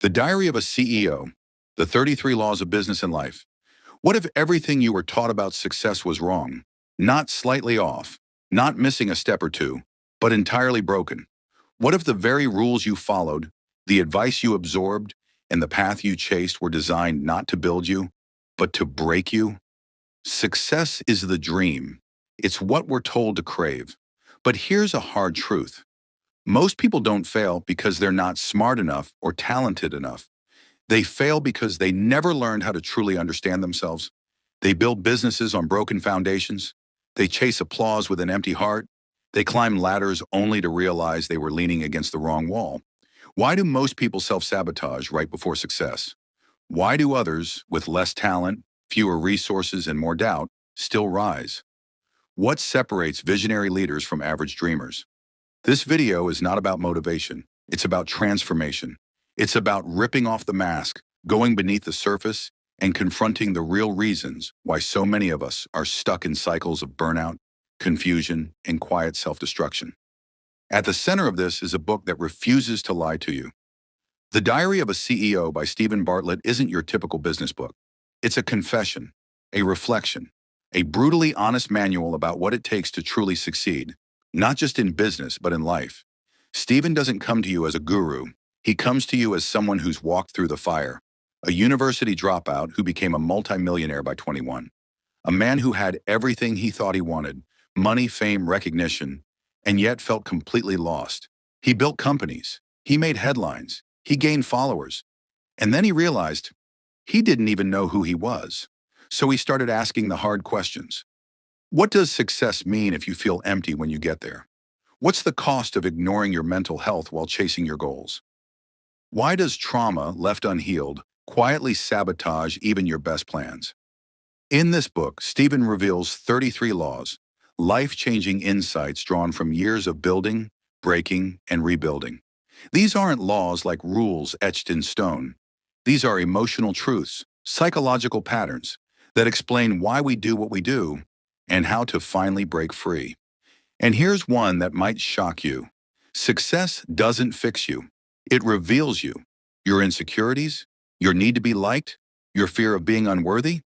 The Diary of a CEO, the 33 Laws of Business and Life. What if everything you were taught about success was wrong? Not slightly off, not missing a step or two, but entirely broken? What if the very rules you followed, the advice you absorbed, and the path you chased were designed not to build you, but to break you? Success is the dream. It's what we're told to crave. But here's a hard truth. Most people don't fail because they're not smart enough or talented enough. They fail because they never learned how to truly understand themselves. They build businesses on broken foundations. They chase applause with an empty heart. They climb ladders only to realize they were leaning against the wrong wall. Why do most people self-sabotage right before success? Why do others, with less talent, fewer resources, and more doubt, still rise? What separates visionary leaders from average dreamers? This video is not about motivation. It's about transformation. It's about ripping off the mask, going beneath the surface, and confronting the real reasons why so many of us are stuck in cycles of burnout, confusion, and quiet self-destruction. At the center of this is a book that refuses to lie to you. The Diary of a CEO by Steven Bartlett isn't your typical business book. It's a confession, a reflection, a brutally honest manual about what it takes to truly succeed, not just in business, but in life. Steven doesn't come to you as a guru. He comes to you as someone who's walked through the fire, a university dropout who became a multimillionaire by 21, a man who had everything he thought he wanted, money, fame, recognition, and yet felt completely lost. He built companies, he made headlines, he gained followers, and then he realized he didn't even know who he was. So he started asking the hard questions. What does success mean if you feel empty when you get there? What's the cost of ignoring your mental health while chasing your goals? Why does trauma, left unhealed, quietly sabotage even your best plans? In this book, Steven reveals 33 laws, life-changing insights drawn from years of building, breaking, and rebuilding. These aren't laws like rules etched in stone. These are emotional truths, psychological patterns that explain why we do what we do and how to finally break free. And here's one that might shock you. Success doesn't fix you. It reveals you. Your insecurities, your need to be liked, your fear of being unworthy,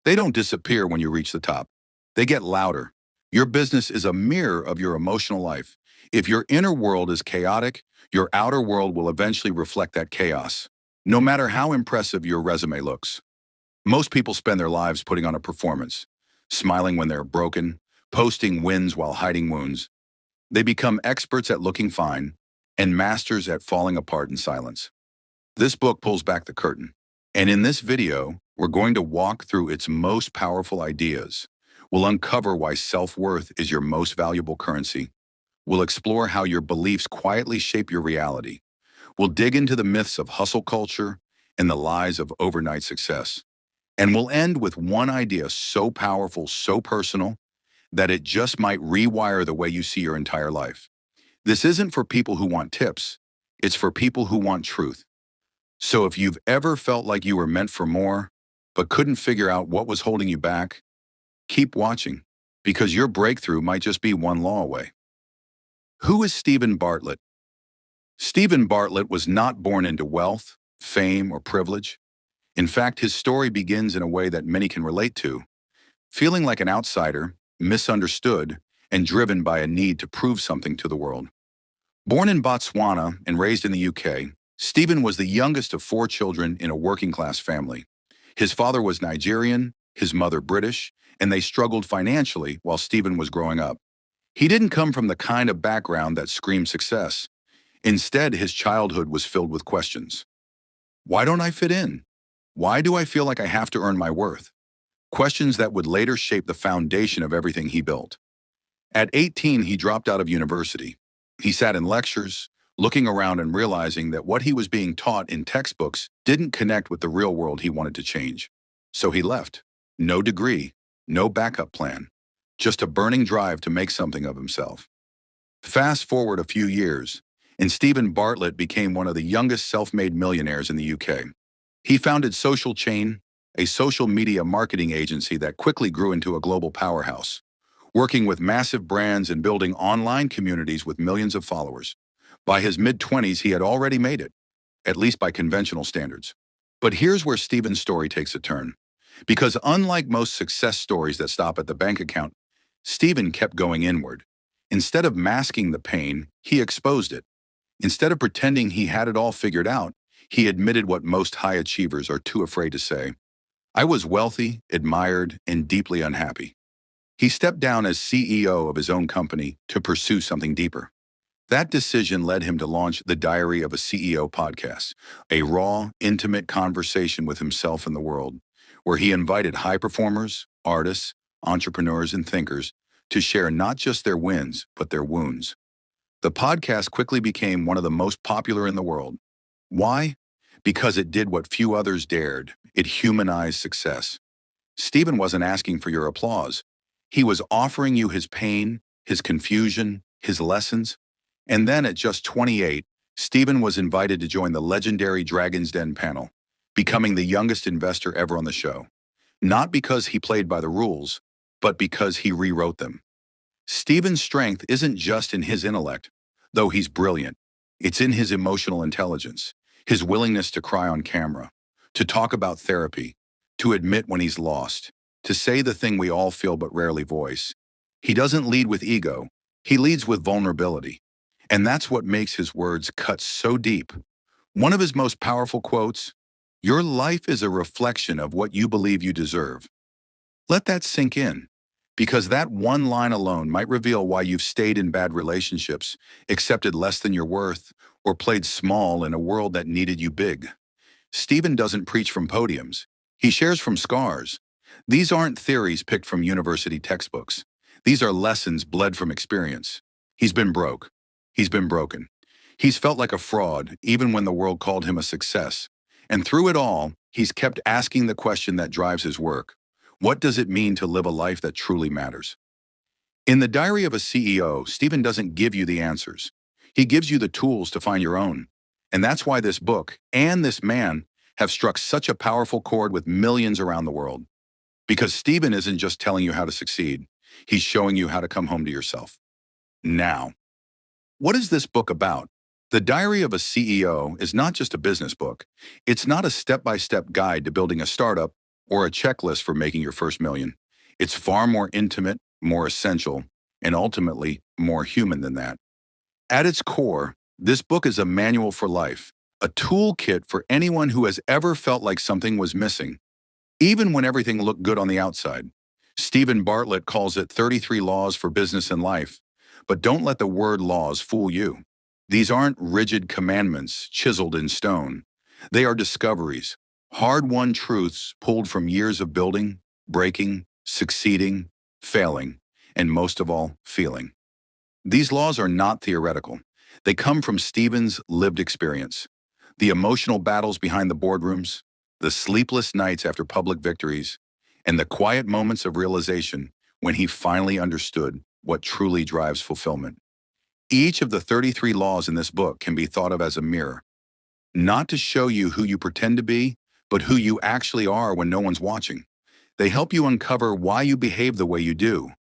they don't disappear when you reach the top. They get louder. Your business is a mirror of your emotional life. If your inner world is chaotic, your outer world will eventually reflect that chaos, no matter how impressive your resume looks. Most people spend their lives putting on a performance, smiling when they're broken, posting wins while hiding wounds. They become experts at looking fine and masters at falling apart in silence. This book pulls back the curtain, and in this video, we're going to walk through its most powerful ideas. We'll uncover why self-worth is your most valuable currency. We'll explore how your beliefs quietly shape your reality. We'll dig into the myths of hustle culture and the lies of overnight success. And we'll end with one idea so powerful, so personal, that it just might rewire the way you see your entire life. This isn't for people who want tips. It's for people who want truth. So if you've ever felt like you were meant for more, but couldn't figure out what was holding you back, keep watching, because your breakthrough might just be one law away. Who is Steven Bartlett? Steven Bartlett was not born into wealth, fame, or privilege. In fact, his story begins in a way that many can relate to, feeling like an outsider, misunderstood, and driven by a need to prove something to the world. Born in Botswana and raised in the UK, Steven was the youngest of 4 children in a working-class family. His father was Nigerian, his mother British, and they struggled financially while Steven was growing up. He didn't come from the kind of background that screamed success. Instead, his childhood was filled with questions. Why don't I fit in? Why do I feel like I have to earn my worth? Questions that would later shape the foundation of everything he built. At 18, he dropped out of university. He sat in lectures, looking around and realizing that what he was being taught in textbooks didn't connect with the real world he wanted to change. So he left. No degree, no backup plan, just a burning drive to make something of himself. Fast forward a few years, and Steven Bartlett became one of the youngest self-made millionaires in the UK. He founded Social Chain, a social media marketing agency that quickly grew into a global powerhouse, working with massive brands and building online communities with millions of followers. By his mid-20s, he had already made it. at least by conventional standards. But here's where Steven's story takes a turn. Because unlike most success stories that stop at the bank account, Steven kept going inward. Instead of masking the pain, he exposed it. Instead of pretending he had it all figured out, he admitted what most high achievers are too afraid to say. I was wealthy, admired, and deeply unhappy. He stepped down as CEO of his own company to pursue something deeper. That decision led him to launch the Diary of a CEO podcast, a raw, intimate conversation with himself and the world, where he invited high performers, artists, entrepreneurs, and thinkers to share not just their wins, but their wounds. The podcast quickly became one of the most popular in the world. Why? Because it did what few others dared. It humanized success. Steven wasn't asking for your applause. He was offering you his pain, his confusion, his lessons. And then at just 28, Steven was invited to join the legendary Dragon's Den panel, becoming the youngest investor ever on the show. Not because he played by the rules, but because he rewrote them. Steven's strength isn't just in his intellect, though he's brilliant. It's in his emotional intelligence, his willingness to cry on camera, to talk about therapy, to admit when he's lost, to say the thing we all feel but rarely voice. He doesn't lead with ego, he leads with vulnerability. And that's what makes his words cut so deep. One of his most powerful quotes, "Your life is a reflection of what you believe you deserve." Let that sink in, because that one line alone might reveal why you've stayed in bad relationships, accepted less than your worth, or played small in a world that needed you big. Steven doesn't preach from podiums. He shares from scars. These aren't theories picked from university textbooks. These are lessons bled from experience. He's been broke. He's been broken. He's felt like a fraud, even when the world called him a success. And through it all, he's kept asking the question that drives his work. What does it mean to live a life that truly matters? In the Diary of a CEO, Steven doesn't give you the answers. He gives you the tools to find your own. And that's why this book and this man have struck such a powerful chord with millions around the world. Because Steven isn't just telling you how to succeed. He's showing you how to come home to yourself. Now, what is this book about? The Diary of a CEO is not just a business book. It's not a step-by-step guide to building a startup or a checklist for making your first million. It's far more intimate, more essential, and ultimately more human than that. At its core, this book is a manual for life, a toolkit for anyone who has ever felt like something was missing, even when everything looked good on the outside. Steven Bartlett calls it 33 Laws for Business and Life. But don't let the word laws fool you. These aren't rigid commandments chiseled in stone. They are discoveries, hard-won truths pulled from years of building, breaking, succeeding, failing, and most of all, feeling. These laws are not theoretical. They come from Steven's lived experience. The emotional battles behind the boardrooms, the sleepless nights after public victories, and the quiet moments of realization when he finally understood what truly drives fulfillment. Each of the 33 laws in this book can be thought of as a mirror, not to show you who you pretend to be, but who you actually are when no one's watching. They help you uncover why you behave the way you do,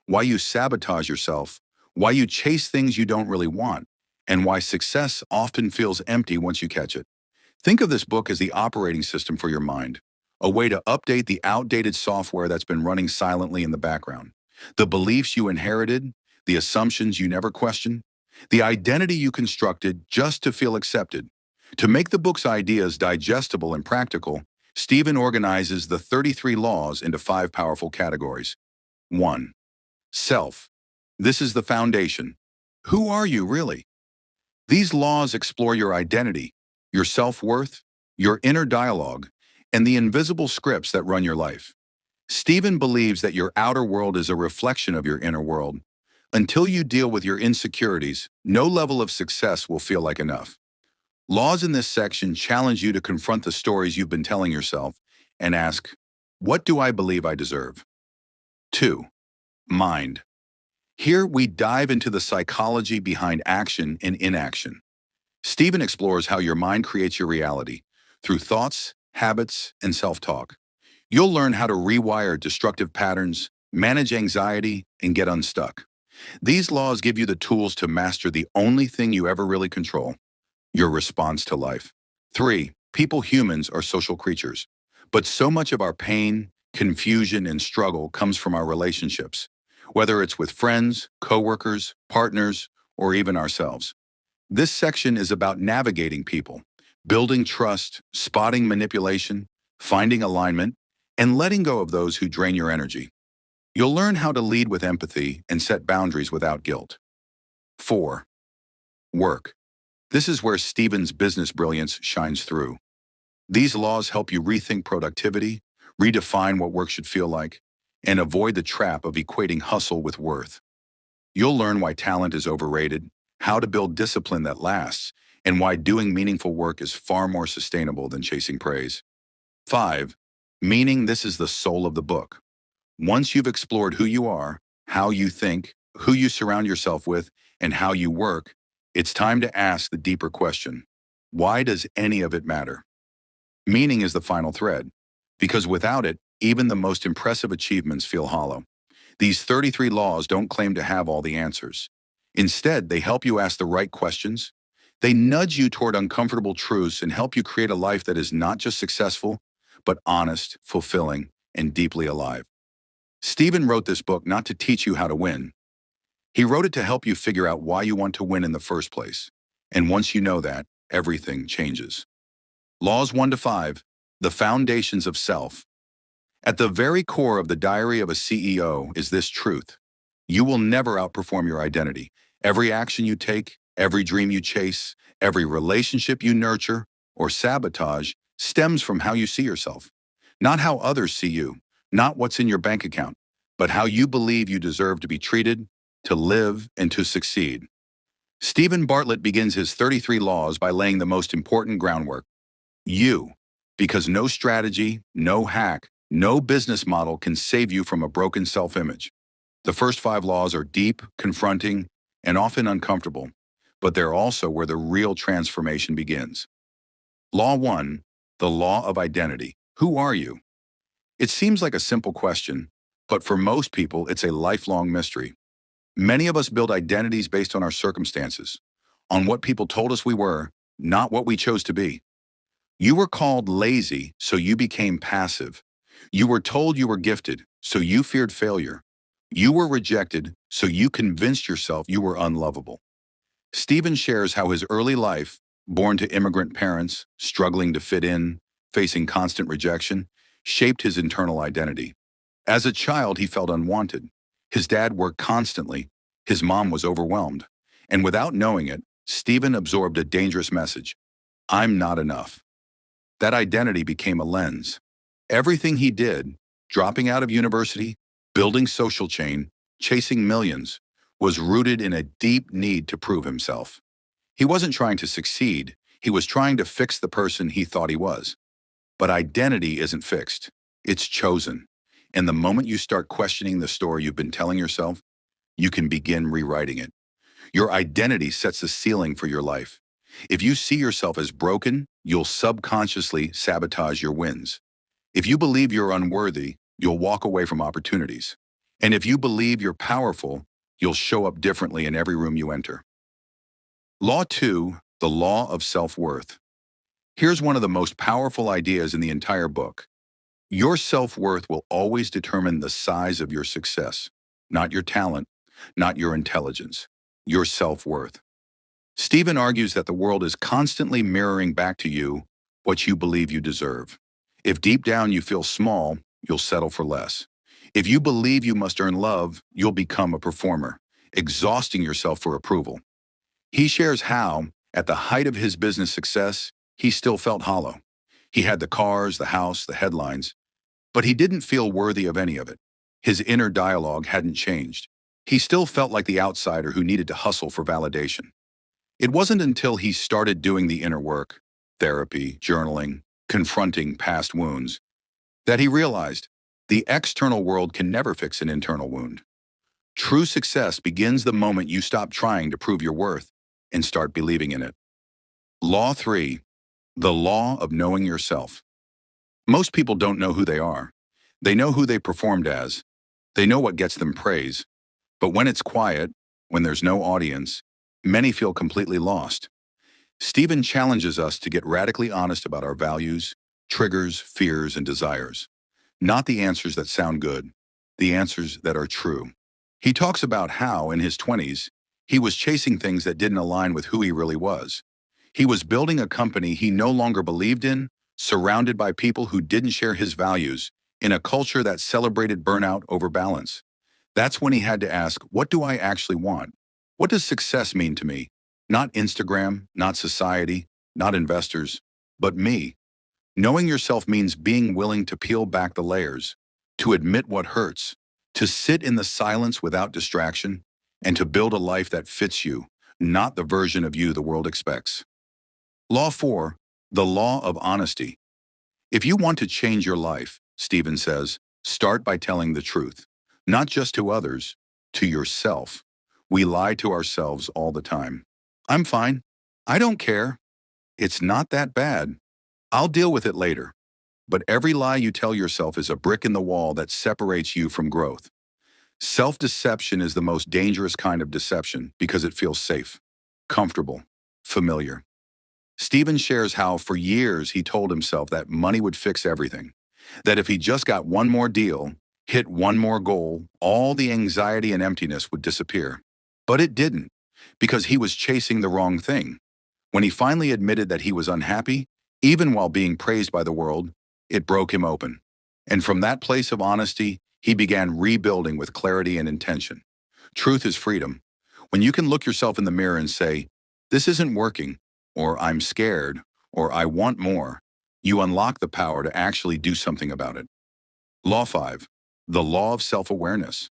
why you sabotage yourself, why you chase things you don't really want, and why success often feels empty once you catch it. Think of this book as the operating system for your mind, a way to update the outdated software that's been running silently in the background. The beliefs you inherited, the assumptions you never questioned, the identity you constructed just to feel accepted. To make the book's ideas digestible and practical, Steven organizes the 33 laws into 5 powerful categories. 1. Self. This is the foundation. Who are you really? These laws explore your identity, your self-worth, your inner dialogue, and the invisible scripts that run your life. Steven believes that your outer world is a reflection of your inner world. Until you deal with your insecurities, no level of success will feel like enough. Laws in this section challenge you to confront the stories you've been telling yourself and ask, what do I believe I deserve? 2. Mind. Here we dive into the psychology behind action and inaction. Steven explores how your mind creates your reality through thoughts, habits, and self-talk. You'll learn how to rewire destructive patterns, manage anxiety, and get unstuck. These laws give you the tools to master the only thing you ever really control, your response to life. 3. Humans are social creatures. But so much of our pain, confusion, and struggle comes from our relationships, whether it's with friends, coworkers, partners, or even ourselves. This section is about navigating people, building trust, spotting manipulation, finding alignment, and letting go of those who drain your energy. You'll learn how to lead with empathy and set boundaries without guilt. 4. Work. This is where Steven's business brilliance shines through. These laws help you rethink productivity, redefine what work should feel like, and avoid the trap of equating hustle with worth. You'll learn why talent is overrated, how to build discipline that lasts, and why doing meaningful work is far more sustainable than chasing praise. 5. Meaning. This is the soul of the book. Once you've explored who you are, how you think, who you surround yourself with, and how you work, it's time to ask the deeper question: why does any of it matter? Meaning is the final thread, because without it, even the most impressive achievements feel hollow. These 33 laws don't claim to have all the answers. Instead, they help you ask the right questions. They nudge you toward uncomfortable truths and help you create a life that is not just successful, but honest, fulfilling, and deeply alive. Steven wrote this book not to teach you how to win. He wrote it to help you figure out why you want to win in the first place. And once you know that, everything changes. Laws 1 to 5, the foundations of self. At the very core of the Diary of a CEO is this truth: you will never outperform your identity. Every action you take, every dream you chase, every relationship you nurture or sabotage stems from how you see yourself. Not how others see you, not what's in your bank account, but how you believe you deserve to be treated, to live, and to succeed. Steven Bartlett begins his 33 laws by laying the most important groundwork: you. Because no strategy, no hack, no business model can save you from a broken self-image. The first 5 laws are deep, confronting, and often uncomfortable, but they're also where the real transformation begins. Law 1, the law of identity. Who are you? It seems like a simple question, but for most people, it's a lifelong mystery. Many of us build identities based on our circumstances, on what people told us we were, not what we chose to be. You were called lazy, so you became passive. You were told you were gifted, so you feared failure. You were rejected, so you convinced yourself you were unlovable. Steven shares how his early life, born to immigrant parents, struggling to fit in, facing constant rejection, shaped his internal identity. As a child, he felt unwanted. His dad worked constantly. His mom was overwhelmed. And without knowing it, Steven absorbed a dangerous message: I'm not enough. That identity became a lens. Everything he did, dropping out of university, building social chain, chasing millions, was rooted in a deep need to prove himself. He wasn't trying to succeed. He was trying to fix the person he thought he was. But identity isn't fixed. It's chosen. And the moment you start questioning the story you've been telling yourself, you can begin rewriting it. Your identity sets the ceiling for your life. If you see yourself as broken, you'll subconsciously sabotage your wins. If you believe you're unworthy, you'll walk away from opportunities. And if you believe you're powerful, you'll show up differently in every room you enter. Law 2, the law of self-worth. Here's one of the most powerful ideas in the entire book. Your self-worth will always determine the size of your success, not your talent, not your intelligence, your self-worth. Steven argues that the world is constantly mirroring back to you what you believe you deserve. If deep down you feel small, you'll settle for less. If you believe you must earn love, you'll become a performer, exhausting yourself for approval. He shares how, at the height of his business success, he still felt hollow. He had the cars, the house, the headlines, but he didn't feel worthy of any of it. His inner dialogue hadn't changed. He still felt like the outsider who needed to hustle for validation. It wasn't until he started doing the inner work, therapy, journaling, confronting past wounds, that he realized the external world can never fix an internal wound. True success begins the moment you stop trying to prove your worth and start believing in it. Law 3, the law of knowing yourself. Most people don't know who they are. They know who they performed as. They know what gets them praise. But when it's quiet, when there's no audience, many feel completely lost. Steven challenges us to get radically honest about our values, triggers, fears, and desires. Not the answers that sound good, the answers that are true. He talks about how, in his 20s, he was chasing things that didn't align with who he really was. He was building a company he no longer believed in, surrounded by people who didn't share his values, in a culture that celebrated burnout over balance. That's when he had to ask, what do I actually want? What does success mean to me? Not Instagram, not society, not investors, but me. Knowing yourself means being willing to peel back the layers, to admit what hurts, to sit in the silence without distraction, and to build a life that fits you, not the version of you the world expects. Law 4, the law of honesty. If you want to change your life, Stephen says, start by telling the truth, not just to others, to yourself. We lie to ourselves all the time. I'm fine. I don't care. It's not that bad. I'll deal with it later. But every lie you tell yourself is a brick in the wall that separates you from growth. Self-deception is the most dangerous kind of deception because it feels safe, comfortable, familiar. Stephen shares how for years he told himself that money would fix everything, that if he just got one more deal, hit one more goal, all the anxiety and emptiness would disappear. But it didn't, because he was chasing the wrong thing. When he finally admitted that he was unhappy, even while being praised by the world, it broke him open. And from that place of honesty, he began rebuilding with clarity and intention. Truth is freedom. When you can look yourself in the mirror and say, this isn't working, or I'm scared, or I want more, you unlock the power to actually do something about it. Law 5, the law of self-awareness.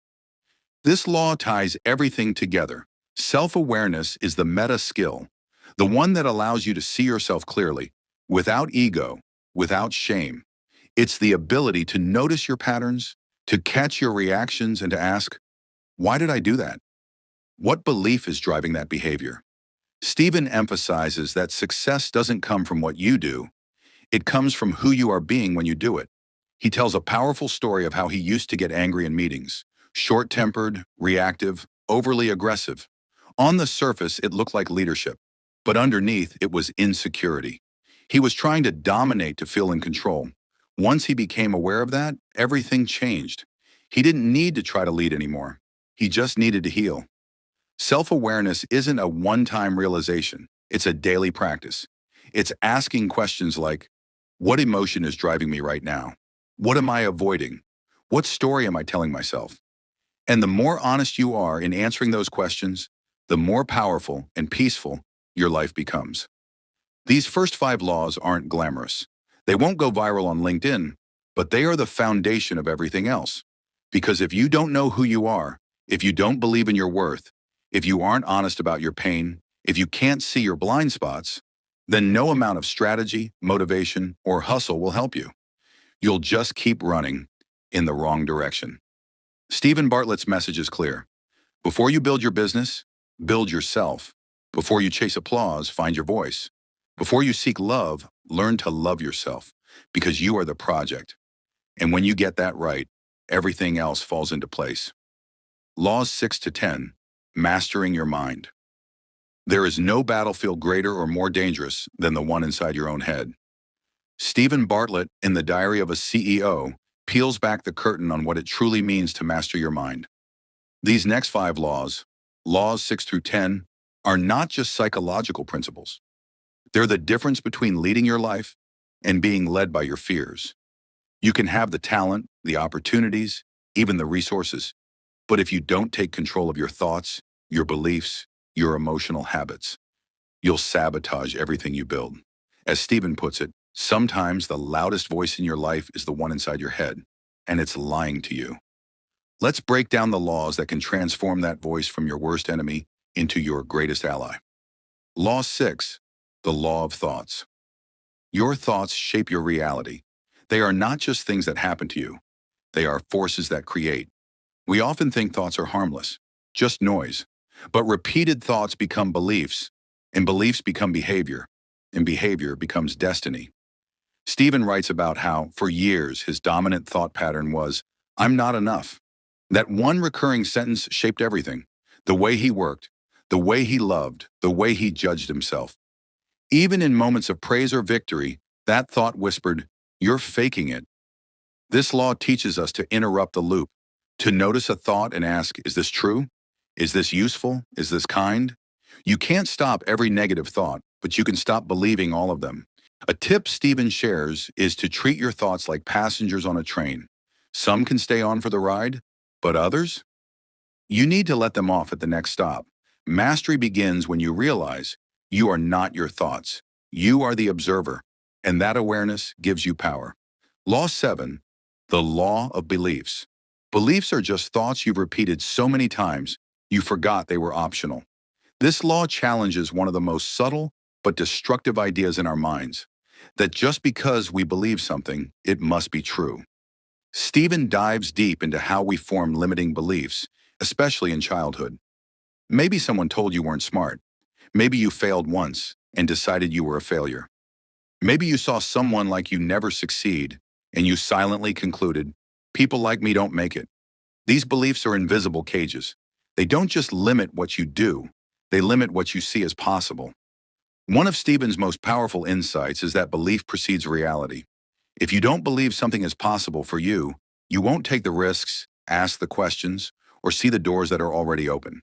This law ties everything together. Self-awareness is the meta skill, the one that allows you to see yourself clearly, without ego, without shame. It's the ability to notice your patterns, to catch your reactions, and to ask, why did I do that? What belief is driving that behavior? Stephen emphasizes that success doesn't come from what you do, it comes from who you are being when you do it. He tells a powerful story of how he used to get angry in meetings, short-tempered, reactive, overly aggressive. On the surface, it looked like leadership, but underneath, it was insecurity. He was trying to dominate to feel in control. Once he became aware of that, everything changed. He didn't need to try to lead anymore. He just needed to heal. Self-awareness isn't a one-time realization. It's a daily practice. It's asking questions like, what emotion is driving me right now? What am I avoiding? What story am I telling myself? And the more honest you are in answering those questions, the more powerful and peaceful your life becomes. These first 5 laws aren't glamorous. They won't go viral on LinkedIn, but they are the foundation of everything else. Because if you don't know who you are, if you don't believe in your worth, if you aren't honest about your pain, if you can't see your blind spots, then no amount of strategy, motivation, or hustle will help you. You'll just keep running in the wrong direction. Steven Bartlett's message is clear. Before you build your business, build yourself. Before you chase applause, find your voice. Before you seek love, learn to love yourself, because you are the project. And when you get that right, everything else falls into place. Laws 6 to 10, mastering your mind. There is no battlefield greater or more dangerous than the one inside your own head. Steven Bartlett, in The Diary of a CEO, peels back the curtain on what it truly means to master your mind. These next 5 laws, laws 6 through 10, are not just psychological principles. They're the difference between leading your life and being led by your fears. You can have the talent, the opportunities, even the resources, but if you don't take control of your thoughts, your beliefs, your emotional habits, you'll sabotage everything you build. As Stephen puts it, sometimes the loudest voice in your life is the one inside your head, and it's lying to you. Let's break down the laws that can transform that voice from your worst enemy into your greatest ally. Law 6, the law of thoughts. Your thoughts shape your reality. They are not just things that happen to you. They are forces that create. We often think thoughts are harmless, just noise. But repeated thoughts become beliefs, and beliefs become behavior, and behavior becomes destiny. Stephen writes about how, for years, his dominant thought pattern was, I'm not enough. That one recurring sentence shaped everything. The way he worked, the way he loved, the way he judged himself. Even in moments of praise or victory, that thought whispered, "You're faking it." This law teaches us to interrupt the loop, to notice a thought and ask, is this true? Is this useful? Is this kind? You can't stop every negative thought, but you can stop believing all of them. A tip Steven shares is to treat your thoughts like passengers on a train. Some can stay on for the ride, but others? You need to let them off at the next stop. Mastery begins when you realize you are not your thoughts. You are the observer, and that awareness gives you power. Law 7, the law of beliefs. Beliefs are just thoughts you've repeated so many times you forgot they were optional. This law challenges one of the most subtle but destructive ideas in our minds, that just because we believe something, it must be true. Stephen dives deep into how we form limiting beliefs, especially in childhood. Maybe someone told you weren't smart. Maybe you failed once and decided you were a failure. Maybe you saw someone like you never succeed and you silently concluded, people like me don't make it. These beliefs are invisible cages. They don't just limit what you do, they limit what you see as possible. One of Stephen's most powerful insights is that belief precedes reality. If you don't believe something is possible for you, you won't take the risks, ask the questions, or see the doors that are already open.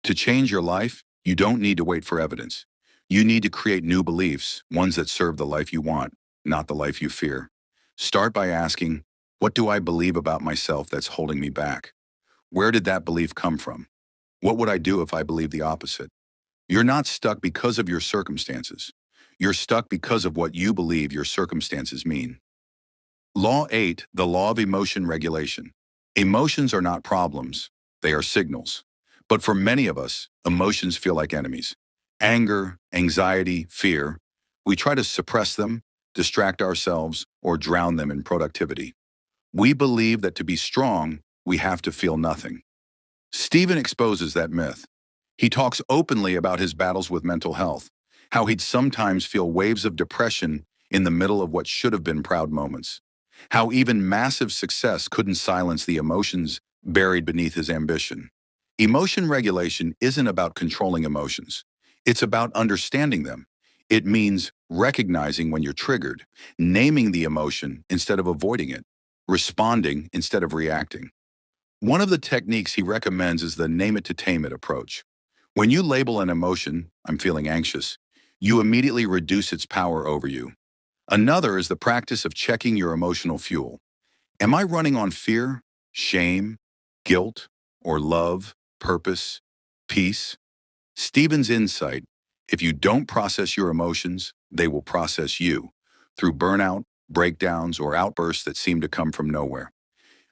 To change your life, you don't need to wait for evidence. You need to create new beliefs, ones that serve the life you want, not the life you fear. Start by asking, what do I believe about myself that's holding me back? Where did that belief come from? What would I do if I believed the opposite? You're not stuck because of your circumstances. You're stuck because of what you believe your circumstances mean. Law 8, the law of emotion regulation. Emotions are not problems, they are signals. But for many of us, emotions feel like enemies. Anger, anxiety, fear. We try to suppress them, distract ourselves, or drown them in productivity. We believe that to be strong, we have to feel nothing. Stephen exposes that myth. He talks openly about his battles with mental health, how he'd sometimes feel waves of depression in the middle of what should have been proud moments, how even massive success couldn't silence the emotions buried beneath his ambition. Emotion regulation isn't about controlling emotions. It's about understanding them. It means recognizing when you're triggered, naming the emotion instead of avoiding it, responding instead of reacting. One of the techniques he recommends is the name it to tame it approach. When you label an emotion, I'm feeling anxious, you immediately reduce its power over you. Another is the practice of checking your emotional fuel. Am I running on fear, shame, guilt, or love, purpose, peace? Stephen's insight, if you don't process your emotions, they will process you through burnout, breakdowns, or outbursts that seem to come from nowhere.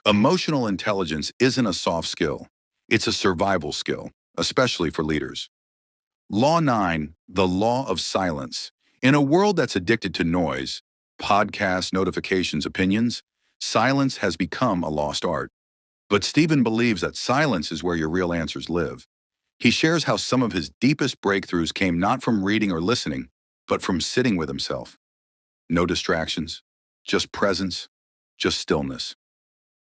Emotional intelligence isn't a soft skill. It's a survival skill, especially for leaders. Law 9, the law of silence. In a world that's addicted to noise, podcasts, notifications, opinions, silence has become a lost art. But Stephen believes that silence is where your real answers live. He shares how some of his deepest breakthroughs came not from reading or listening, but from sitting with himself. No distractions, just presence, just stillness.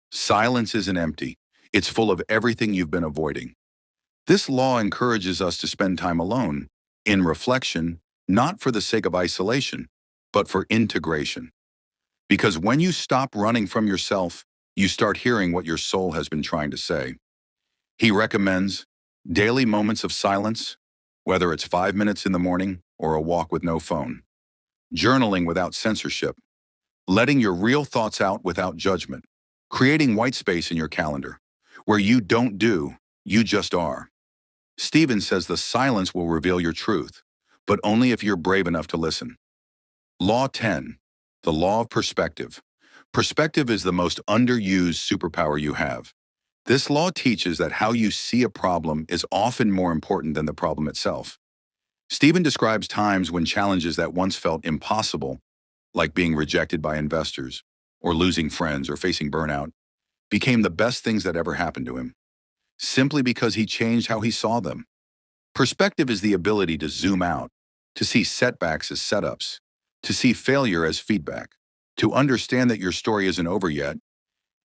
Silence isn't empty. It's full of everything you've been avoiding. This law encourages us to spend time alone, in reflection, not for the sake of isolation, but for integration. Because when you stop running from yourself, you start hearing what your soul has been trying to say. He recommends daily moments of silence, whether it's 5 minutes in the morning or a walk with no phone. Journaling without censorship. Letting your real thoughts out without judgment. Creating white space in your calendar, where you don't do, you just are. Stephen says the silence will reveal your truth, but only if you're brave enough to listen. Law 10, the law of perspective. Perspective is the most underused superpower you have. This law teaches that how you see a problem is often more important than the problem itself. Stephen describes times when challenges that once felt impossible, like being rejected by investors, or losing friends, or facing burnout, became the best things that ever happened to him, simply because he changed how he saw them. Perspective is the ability to zoom out, to see setbacks as setups, to see failure as feedback, to understand that your story isn't over yet,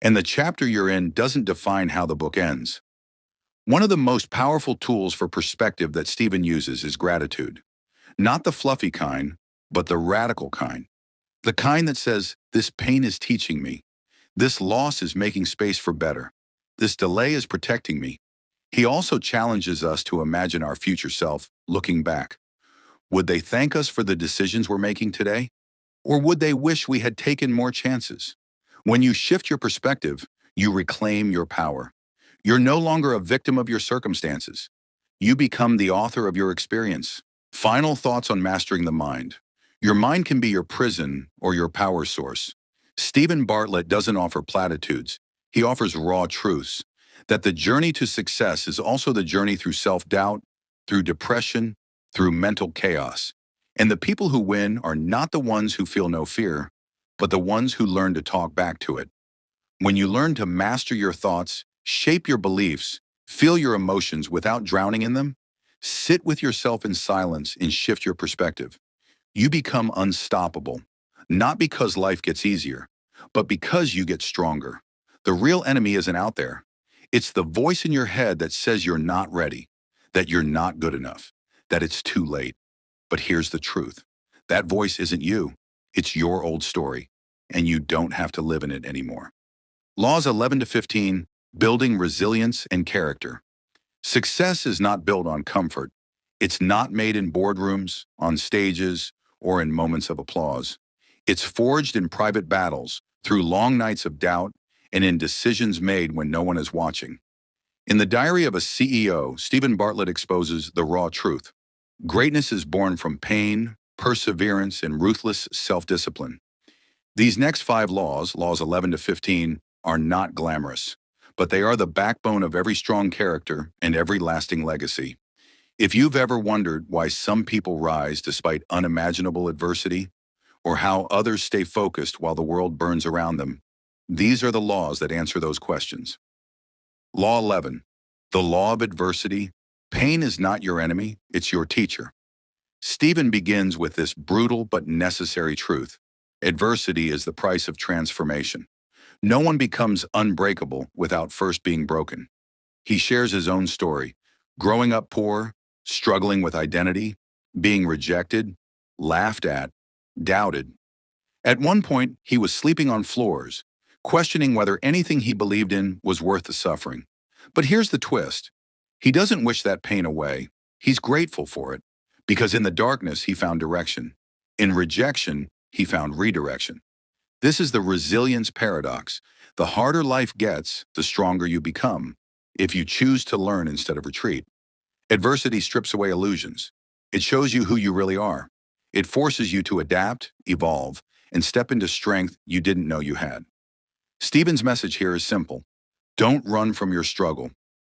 and the chapter you're in doesn't define how the book ends. One of the most powerful tools for perspective that Stephen uses is gratitude. Not the fluffy kind, but the radical kind. The kind that says, this pain is teaching me. This loss is making space for better. This delay is protecting me. He also challenges us to imagine our future self looking back. Would they thank us for the decisions we're making today? Or would they wish we had taken more chances? When you shift your perspective, you reclaim your power. You're no longer a victim of your circumstances. You become the author of your experience. Final thoughts on mastering the mind. Your mind can be your prison or your power source. Steven Bartlett doesn't offer platitudes. He offers raw truths. That the journey to success is also the journey through self-doubt, through depression, through mental chaos. And the people who win are not the ones who feel no fear, but the ones who learn to talk back to it. When you learn to master your thoughts, shape your beliefs, feel your emotions without drowning in them, sit with yourself in silence and shift your perspective, you become unstoppable, not because life gets easier, but because you get stronger. The real enemy isn't out there. It's the voice in your head that says you're not ready, that you're not good enough, that it's too late. But here's the truth. That voice isn't you. It's your old story, and you don't have to live in it anymore. Laws 11 to 15, building resilience and character. Success is not built on comfort. It's not made in boardrooms, on stages, or in moments of applause. It's forged in private battles, through long nights of doubt, and in decisions made when no one is watching. In the Diary of a CEO, Steven Bartlett exposes the raw truth. Greatness is born from pain, perseverance, and ruthless self-discipline. These next 5 laws, laws 11 to 15, are not glamorous, but they are the backbone of every strong character and every lasting legacy. If you've ever wondered why some people rise despite unimaginable adversity, or how others stay focused while the world burns around them, these are the laws that answer those questions. Law 11, the law of adversity. Pain is not your enemy, it's your teacher. Stephen begins with this brutal but necessary truth. Adversity is the price of transformation. No one becomes unbreakable without first being broken. He shares his own story, growing up poor, struggling with identity, being rejected, laughed at, doubted. At one point, he was sleeping on floors, questioning whether anything he believed in was worth the suffering. But here's the twist. He doesn't wish that pain away. He's grateful for it, because in the darkness, he found direction. In rejection, he found redirection. This is the resilience paradox. The harder life gets, the stronger you become, if you choose to learn instead of retreat. Adversity strips away illusions. It shows you who you really are. It forces you to adapt, evolve, and step into strength you didn't know you had. Stephen's message here is simple. Don't run from your struggle.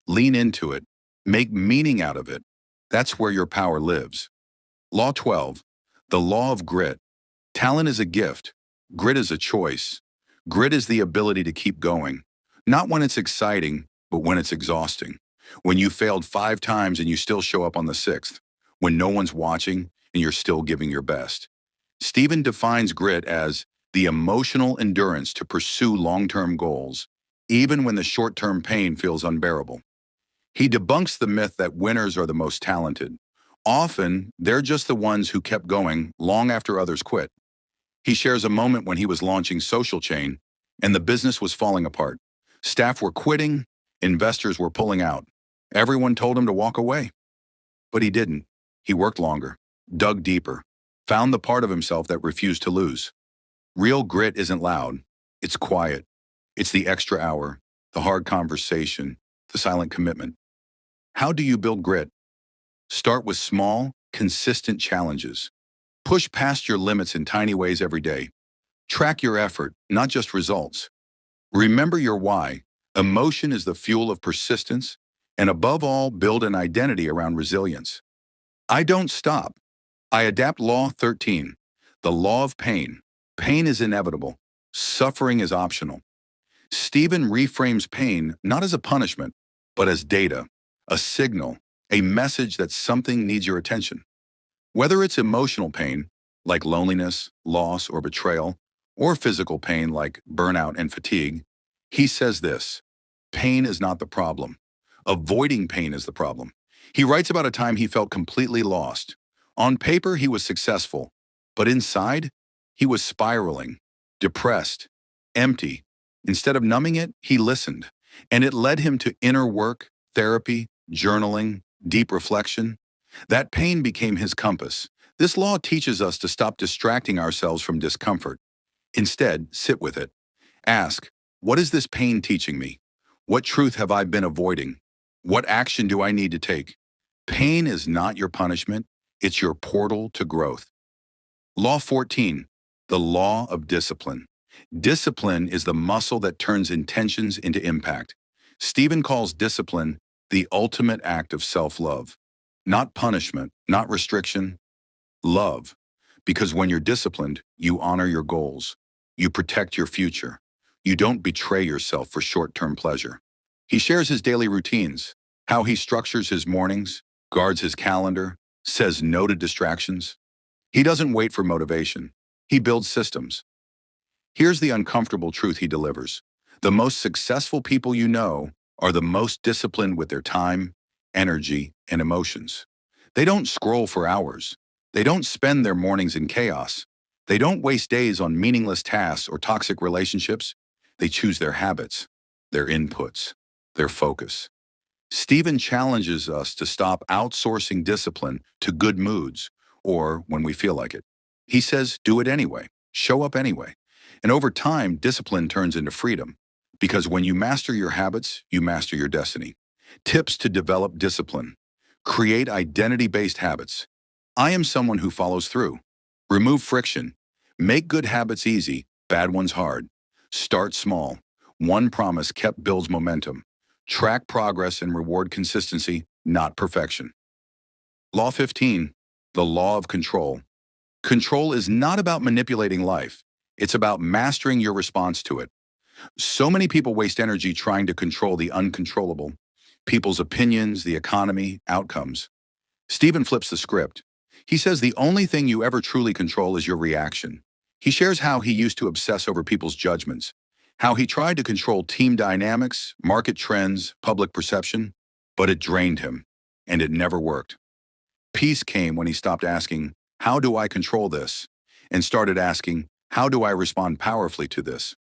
Lean into it. Make meaning out of it. That's where your power lives. Law 12, the law of grit. Talent is a gift. Grit is a choice. Grit is the ability to keep going, not when it's exciting, but when it's exhausting. When you failed 5 times and you still show up on the 6th. When no one's watching and you're still giving your best. Stephen defines grit as the emotional endurance to pursue long-term goals, even when the short-term pain feels unbearable. He debunks the myth that winners are the most talented. Often, they're just the ones who kept going long after others quit. He shares a moment when he was launching Social Chain and the business was falling apart. Staff were quitting, investors were pulling out. Everyone told him to walk away. But he didn't. He worked longer, dug deeper, found the part of himself that refused to lose. Real grit isn't loud. It's quiet. It's the extra hour, the hard conversation, the silent commitment. How do you build grit? Start with small, consistent challenges. Push past your limits in tiny ways every day. Track your effort, not just results. Remember your why. Emotion is the fuel of persistence, and above all, build an identity around resilience. I don't stop. I adapt. Law 13, the law of pain. Pain is inevitable. Suffering is optional. Stephen reframes pain not as a punishment, but as data, a signal, a message that something needs your attention. Whether it's emotional pain, like loneliness, loss, or betrayal, or physical pain like burnout and fatigue, he says this: pain is not the problem. Avoiding pain is the problem. He writes about a time he felt completely lost. On paper, he was successful, but inside, he was spiraling, depressed, empty. Instead of numbing it, he listened, and it led him to inner work, therapy, journaling, deep reflection. That pain became his compass. This law teaches us to stop distracting ourselves from discomfort. Instead, sit with it. Ask, what is this pain teaching me? What truth have I been avoiding? What action do I need to take? Pain is not your punishment, it's your portal to growth. Law 14, the law of discipline. Discipline is the muscle that turns intentions into impact. Stephen calls discipline the ultimate act of self-love. Not punishment, not restriction, love. Because when you're disciplined, you honor your goals. You protect your future. You don't betray yourself for short-term pleasure. He shares his daily routines, how he structures his mornings, guards his calendar, says no to distractions. He doesn't wait for motivation. He builds systems. Here's the uncomfortable truth he delivers. The most successful people you know are the most disciplined with their time, energy, and emotions. They don't scroll for hours. They don't spend their mornings in chaos. They don't waste days on meaningless tasks or toxic relationships. They choose their habits, their inputs, their focus. Stephen challenges us to stop outsourcing discipline to good moods or when we feel like it. He says, do it anyway, show up anyway. And over time, discipline turns into freedom. Because when you master your habits, you master your destiny. Tips to develop discipline. Create identity-based habits. I am someone who follows through. Remove friction. Make good habits easy, bad ones hard. Start small. One promise kept builds momentum. Track progress and reward consistency, not perfection. Law 15, the law of control. Control is not about manipulating life. It's about mastering your response to it. So many people waste energy trying to control the uncontrollable, people's opinions, the economy, outcomes. Stephen flips the script. He says the only thing you ever truly control is your reaction. He shares how he used to obsess over people's judgments, how he tried to control team dynamics, market trends, public perception, but it drained him, and it never worked. Peace came when he stopped asking, how do I control this? And started asking, how do I respond powerfully to this?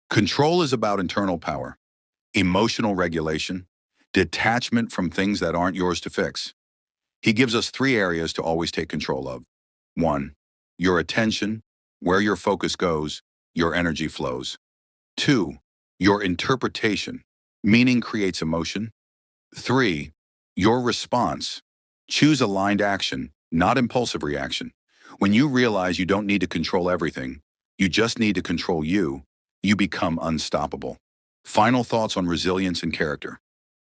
Control is about internal power, emotional regulation, detachment from things that aren't yours to fix. He gives us 3 areas to always take control of. 1, your attention, where your focus goes, your energy flows. 2, your interpretation, meaning creates emotion. 3, your response. Choose aligned action, not impulsive reaction. When you realize you don't need to control everything, you just need to control you become unstoppable. Final thoughts on resilience and character.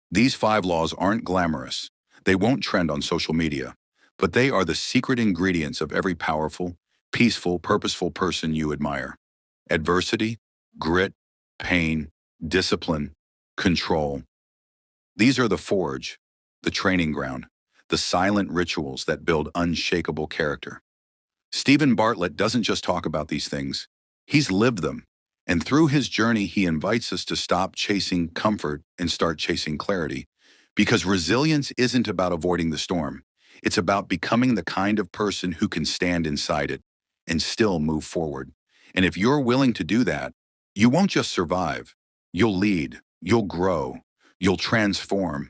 These 5 laws aren't glamorous. They won't trend on social media, but they are the secret ingredients of every powerful, peaceful, purposeful person you admire. Adversity, grit, pain, discipline, control. These are the forge, the training ground, the silent rituals that build unshakable character. Steven Bartlett doesn't just talk about these things, he's lived them. And through his journey, he invites us to stop chasing comfort and start chasing clarity. Because resilience isn't about avoiding the storm. It's about becoming the kind of person who can stand inside it and still move forward. And if you're willing to do that, you won't just survive. You'll lead, you'll grow, you'll transform.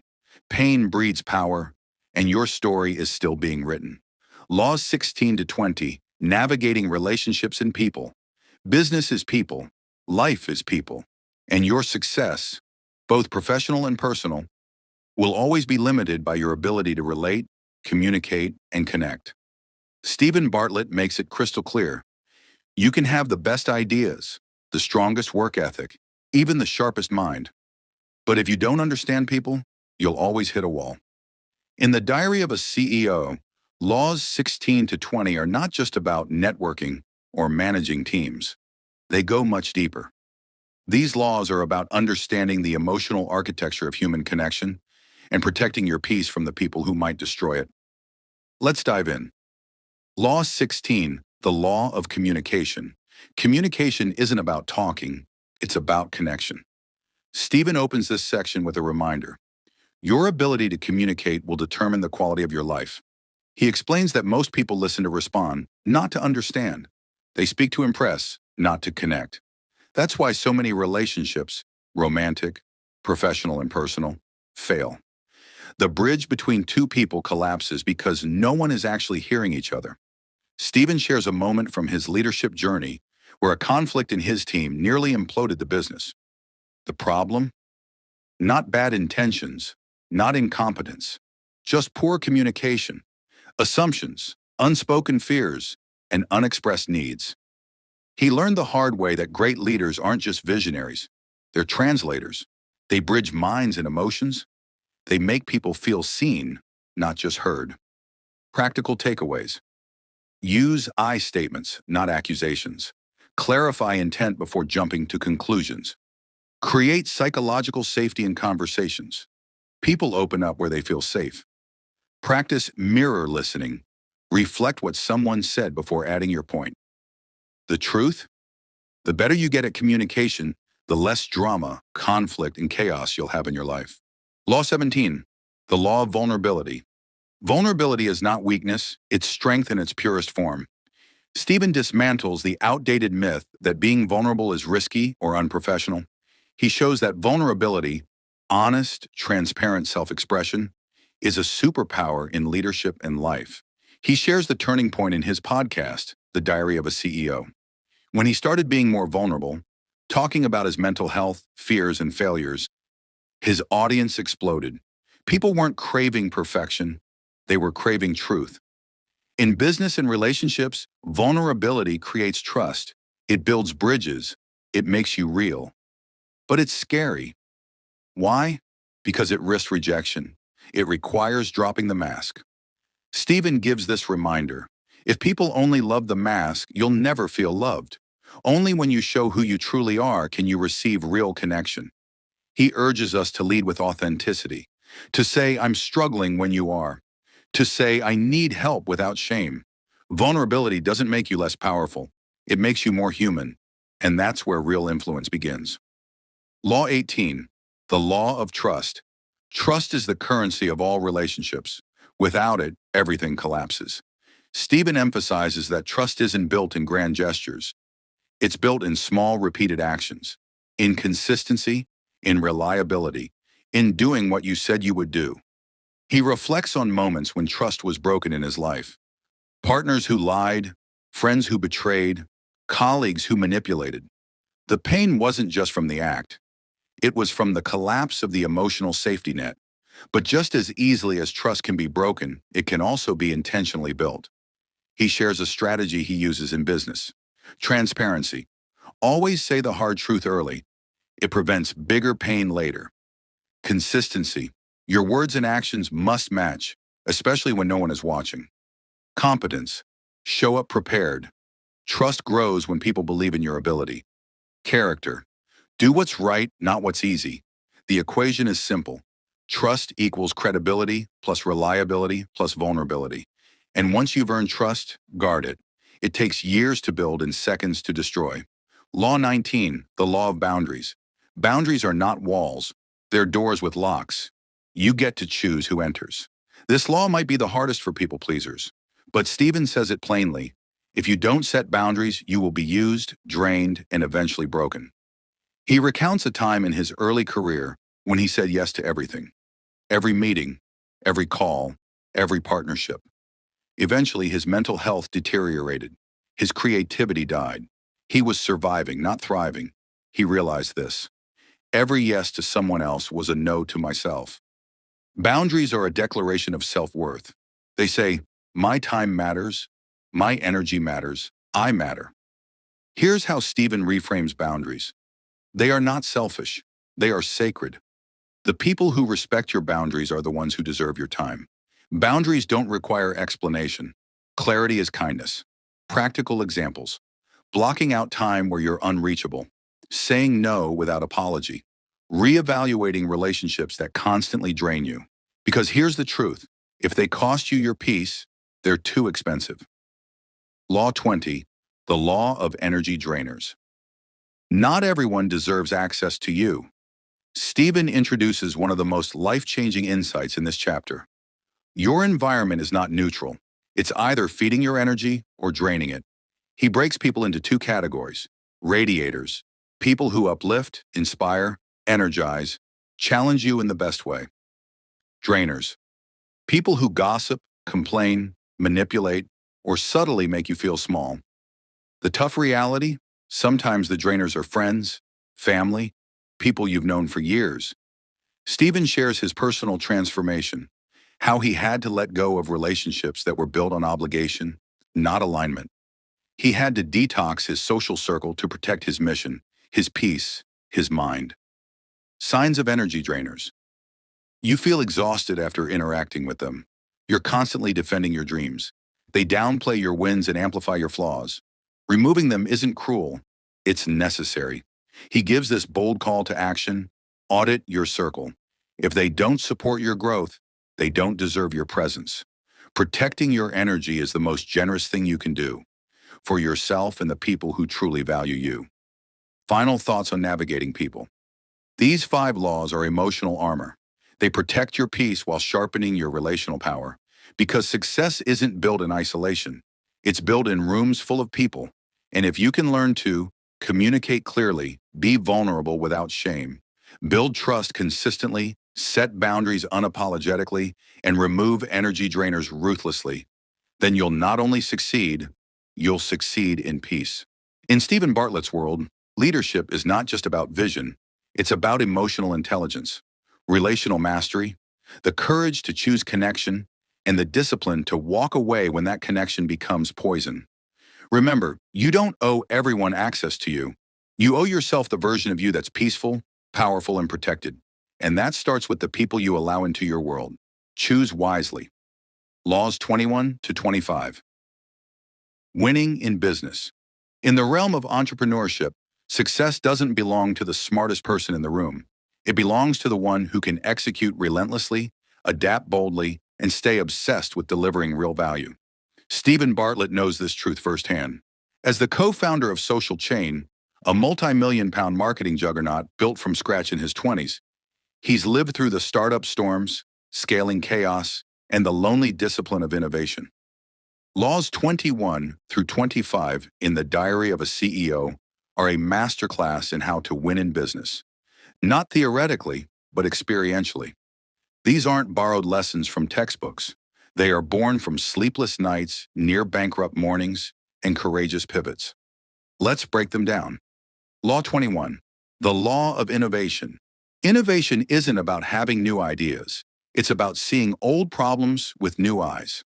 Pain breeds power, and your story is still being written. Laws 16 to 20, navigating relationships and people. Business is people. Life is people, and your success, both professional and personal, will always be limited by your ability to relate, communicate, and connect. Steven Bartlett makes it crystal clear. You can have the best ideas, the strongest work ethic, even the sharpest mind. But if you don't understand people, you'll always hit a wall. In the Diary of a CEO, laws 16 to 20 are not just about networking or managing teams. They go much deeper. These laws are about understanding the emotional architecture of human connection and protecting your peace from the people who might destroy it. Let's dive in. Law 16, the law of communication. Communication isn't about talking, it's about connection. Stephen opens this section with a reminder. Your ability to communicate will determine the quality of your life. He explains that most people listen to respond, not to understand. They speak to impress, not to connect. That's why so many relationships, romantic, professional and personal, fail. The bridge between two people collapses because no one is actually hearing each other. Steven shares a moment from his leadership journey where a conflict in his team nearly imploded the business. The problem? Not bad intentions, not incompetence, just poor communication, assumptions, unspoken fears, and unexpressed needs. He learned the hard way that great leaders aren't just visionaries, they're translators. They bridge minds and emotions. They make people feel seen, not just heard. Practical takeaways. Use I statements, not accusations. Clarify intent before jumping to conclusions. Create psychological safety in conversations. People open up where they feel safe. Practice mirror listening. Reflect what someone said before adding your point. The truth? The better you get at communication, the less drama, conflict, and chaos you'll have in your life. Law 17, the law of vulnerability. Vulnerability is not weakness, it's strength in its purest form. Steven dismantles the outdated myth that being vulnerable is risky or unprofessional. He shows that vulnerability, honest, transparent self-expression, is a superpower in leadership and life. He shares the turning point in his podcast, The Diary of a CEO. When he started being more vulnerable, talking about his mental health, fears, and failures, his audience exploded. People weren't craving perfection, they were craving truth. In business and relationships, vulnerability creates trust. It builds bridges. It makes you real. But it's scary. Why? Because it risks rejection. It requires dropping the mask. Steven gives this reminder. If people only love the mask, you'll never feel loved. Only when you show who you truly are can you receive real connection. He urges us to lead with authenticity, to say, I'm struggling when you are, to say, I need help without shame. Vulnerability doesn't make you less powerful. It makes you more human. And that's where real influence begins. Law 18, the law of trust. Trust is the currency of all relationships. Without it, everything collapses. Steven emphasizes that trust isn't built in grand gestures. It's built in small, repeated actions, in consistency, in reliability, in doing what you said you would do. He reflects on moments when trust was broken in his life. Partners who lied, friends who betrayed, colleagues who manipulated. The pain wasn't just from the act. It was from the collapse of the emotional safety net. But just as easily as trust can be broken, it can also be intentionally built. He shares a strategy he uses in business. Transparency. Always say the hard truth early. It prevents bigger pain later. Consistency. Your words and actions must match, especially when no one is watching. Competence. Show up prepared. Trust grows when people believe in your ability. Character. Do what's right, not what's easy. The equation is simple. Trust equals credibility plus reliability plus vulnerability. And once you've earned trust, guard it. It takes years to build and seconds to destroy. Law 19, the law of boundaries. Boundaries are not walls. They're doors with locks. You get to choose who enters. This law might be the hardest for people pleasers, but Steven says it plainly. If you don't set boundaries, you will be used, drained, and eventually broken. He recounts a time in his early career when he said yes to everything. Every meeting, every call, every partnership. Eventually, his mental health deteriorated. His creativity died. He was surviving, not thriving. He realized this. Every yes to someone else was a no to myself. Boundaries are a declaration of self-worth. They say, my time matters, my energy matters, I matter. Here's how Steven reframes boundaries. They are not selfish. They are sacred. The people who respect your boundaries are the ones who deserve your time. Boundaries don't require explanation. Clarity is kindness. Practical examples. Blocking out time where you're unreachable. Saying no without apology. Reevaluating relationships that constantly drain you. Because here's the truth. If they cost you your peace, they're too expensive. Law 20, the law of energy drainers. Not everyone deserves access to you. Steven introduces one of the most life-changing insights in this chapter. Your environment is not neutral. It's either feeding your energy or draining it. He breaks people into two categories: radiators, people who uplift, inspire, energize, challenge you in the best way; drainers, people who gossip, complain, manipulate, or subtly make you feel small. The tough reality? Sometimes the drainers are friends, family, people you've known for years. Steven shares his personal transformation, how he had to let go of relationships that were built on obligation, not alignment. He had to detox his social circle to protect his mission, his peace, his mind. Signs of energy drainers. You feel exhausted after interacting with them. You're constantly defending your dreams. They downplay your wins and amplify your flaws. Removing them isn't cruel, it's necessary. He gives this bold call to action: audit your circle. If they don't support your growth, they don't deserve your presence. Protecting your energy is the most generous thing you can do for yourself and the people who truly value you. Final thoughts on navigating people. These 5 laws are emotional armor. They protect your peace while sharpening your relational power. Because success isn't built in isolation. It's built in rooms full of people. And if you can learn to communicate clearly, be vulnerable without shame, build trust consistently, set boundaries unapologetically, and remove energy drainers ruthlessly, then you'll not only succeed, you'll succeed in peace. In Steven Bartlett's world, leadership is not just about vision, it's about emotional intelligence, relational mastery, the courage to choose connection, and the discipline to walk away when that connection becomes poison. Remember, you don't owe everyone access to you. You owe yourself the version of you that's peaceful, powerful, and protected. And that starts with the people you allow into your world. Choose wisely. Laws 21 to 25. Winning in business. In the realm of entrepreneurship, success doesn't belong to the smartest person in the room. It belongs to the one who can execute relentlessly, adapt boldly, and stay obsessed with delivering real value. Steven Bartlett knows this truth firsthand. As the co-founder of Social Chain, a multi-million-pound marketing juggernaut built from scratch in his 20s, he's lived through the startup storms, scaling chaos, and the lonely discipline of innovation. Laws 21 through 25 in the Diary of a CEO are a masterclass in how to win in business. Not theoretically, but experientially. These aren't borrowed lessons from textbooks. They are born from sleepless nights, near-bankrupt mornings, and courageous pivots. Let's break them down. Law 21. The law of innovation. Innovation isn't about having new ideas. It's about seeing old problems with new eyes.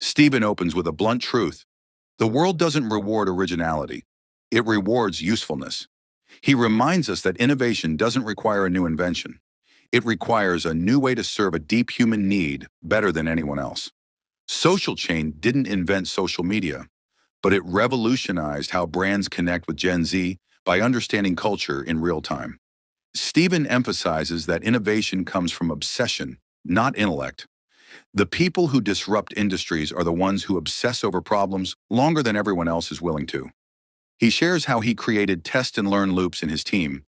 Steven opens with a blunt truth. The world doesn't reward originality. It rewards usefulness. He reminds us that innovation doesn't require a new invention. It requires a new way to serve a deep human need better than anyone else. Social Chain didn't invent social media, but it revolutionized how brands connect with Gen Z by understanding culture in real time. Steven emphasizes that innovation comes from obsession, not intellect. The people who disrupt industries are the ones who obsess over problems longer than everyone else is willing to. He shares how he created test and learn loops in his team,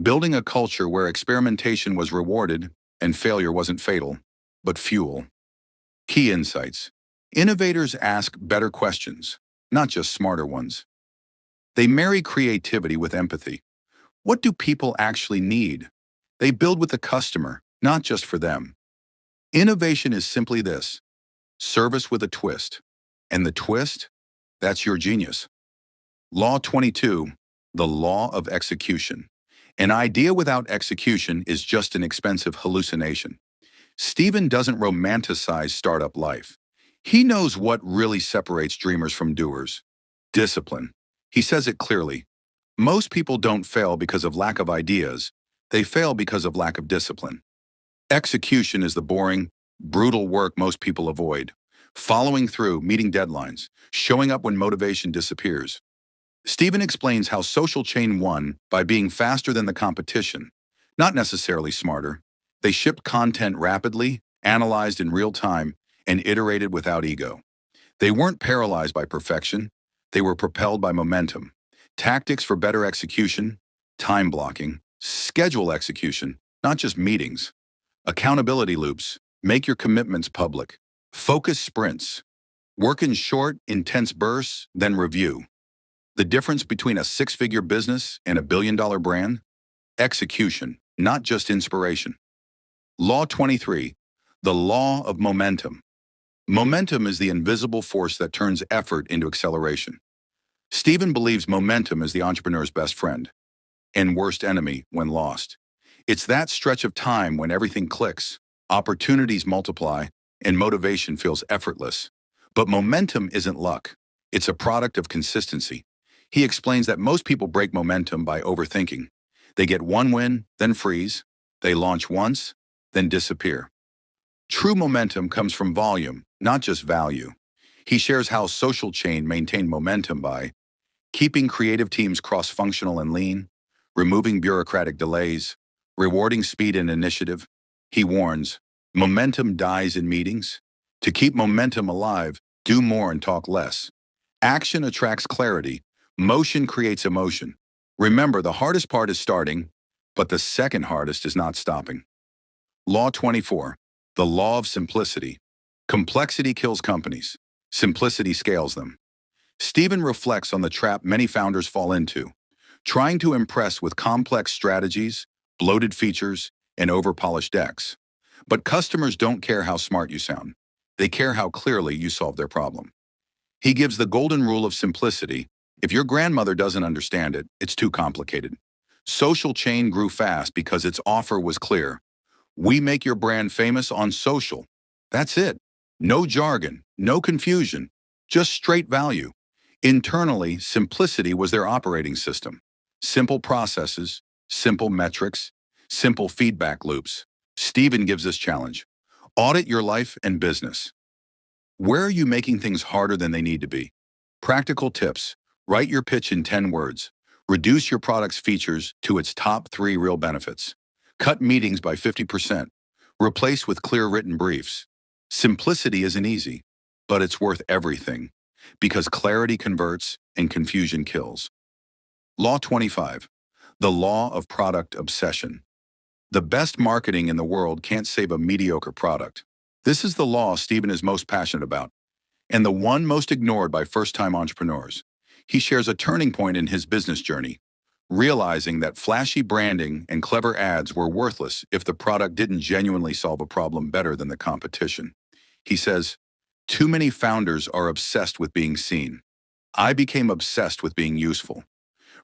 building a culture where experimentation was rewarded and failure wasn't fatal, but fuel. Key insights. Innovators ask better questions, not just smarter ones. They marry creativity with empathy. What do people actually need? They build with the customer, not just for them. Innovation is simply this: service with a twist. And the twist? That's your genius. Law 22, the law of execution. An idea without execution is just an expensive hallucination. Steven doesn't romanticize startup life. He knows what really separates dreamers from doers: discipline. He says it clearly. Most people don't fail because of lack of ideas. They fail because of lack of discipline. Execution is the boring, brutal work most people avoid. Following through, meeting deadlines, showing up when motivation disappears. Steven explains how Social Chain won by being faster than the competition, not necessarily smarter. They shipped content rapidly, analyzed in real time, and iterated without ego. They weren't paralyzed by perfection. They were propelled by momentum. Tactics for better execution: time blocking, schedule execution, not just meetings. Accountability loops: make your commitments public. Focus sprints: Work in short, intense bursts, then review. The difference between a six-figure business and a billion-dollar brand? Execution, not just inspiration. Law 23, the law of momentum. Momentum is the invisible force that turns effort into acceleration. Steven believes momentum is the entrepreneur's best friend and worst enemy when lost. It's that stretch of time when everything clicks, opportunities multiply, and motivation feels effortless. But momentum isn't luck. It's a product of consistency. He explains that most people break momentum by overthinking. They get one win, then freeze. They launch once, then disappear. True momentum comes from volume, not just value. He shares how Social Chain maintained momentum by keeping creative teams cross-functional and lean, removing bureaucratic delays, rewarding speed and initiative. He warns, momentum dies in meetings. To keep momentum alive, do more and talk less. Action attracts clarity. Motion creates emotion. Remember, the hardest part is starting, but the second hardest is not stopping. Law 24, the law of simplicity. Complexity kills companies. Simplicity scales them. Steven reflects on the trap many founders fall into, trying to impress with complex strategies, bloated features, and over-polished decks. But customers don't care how smart you sound. They care how clearly you solve their problem. He gives the golden rule of simplicity. If your grandmother doesn't understand it, it's too complicated. Social Chain grew fast because its offer was clear. We make your brand famous on social. That's it. No jargon, no confusion, just straight value. Internally, simplicity was their operating system. Simple processes, simple metrics, simple feedback loops. Steven gives this challenge. Audit your life and business. Where are you making things harder than they need to be? Practical tips. Write your pitch in 10 words. Reduce your product's features to its top 3 real benefits. Cut meetings by 50%. Replace with clear written briefs. Simplicity isn't easy, but it's worth everything, because clarity converts and confusion kills. Law 25, the law of product obsession. The best marketing in the world can't save a mediocre product. This is the law Steven is most passionate about, and the one most ignored by first-time entrepreneurs. He shares a turning point in his business journey, realizing that flashy branding and clever ads were worthless if the product didn't genuinely solve a problem better than the competition. He says, "Too many founders are obsessed with being seen. I became obsessed with being useful."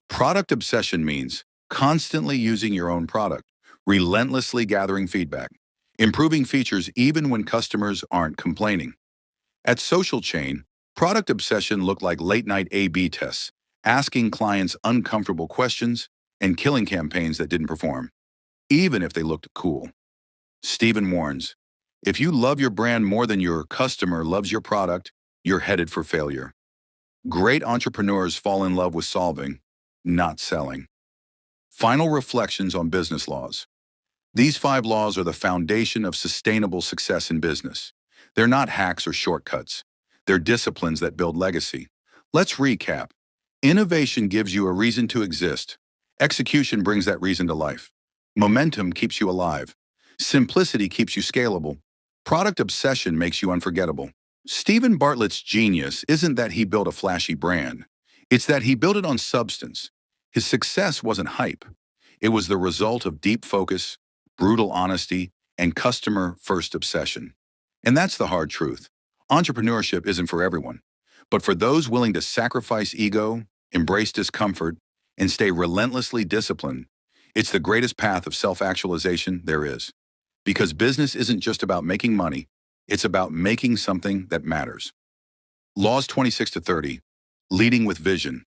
Product obsession means constantly using your own product, relentlessly gathering feedback, improving features even when customers aren't complaining. At Social Chain, product obsession looked like late-night A/B tests, asking clients uncomfortable questions and killing campaigns that didn't perform, even if they looked cool. Steven warns, if you love your brand more than your customer loves your product, you're headed for failure. Great entrepreneurs fall in love with solving, not selling. Final reflections on business laws. These 5 laws are the foundation of sustainable success in business. They're not hacks or shortcuts. They're disciplines that build legacy. Let's recap. Innovation gives you a reason to exist. Execution brings that reason to life. Momentum keeps you alive. Simplicity keeps you scalable. Product obsession makes you unforgettable. Steven Bartlett's genius isn't that he built a flashy brand. It's that he built it on substance. His success wasn't hype. It was the result of deep focus, brutal honesty, and customer-first obsession. And that's the hard truth. Entrepreneurship isn't for everyone, but for those willing to sacrifice ego, embrace discomfort, and stay relentlessly disciplined, it's the greatest path of self-actualization there is. Because business isn't just about making money, it's about making something that matters. Laws 26 to 30, leading with vision.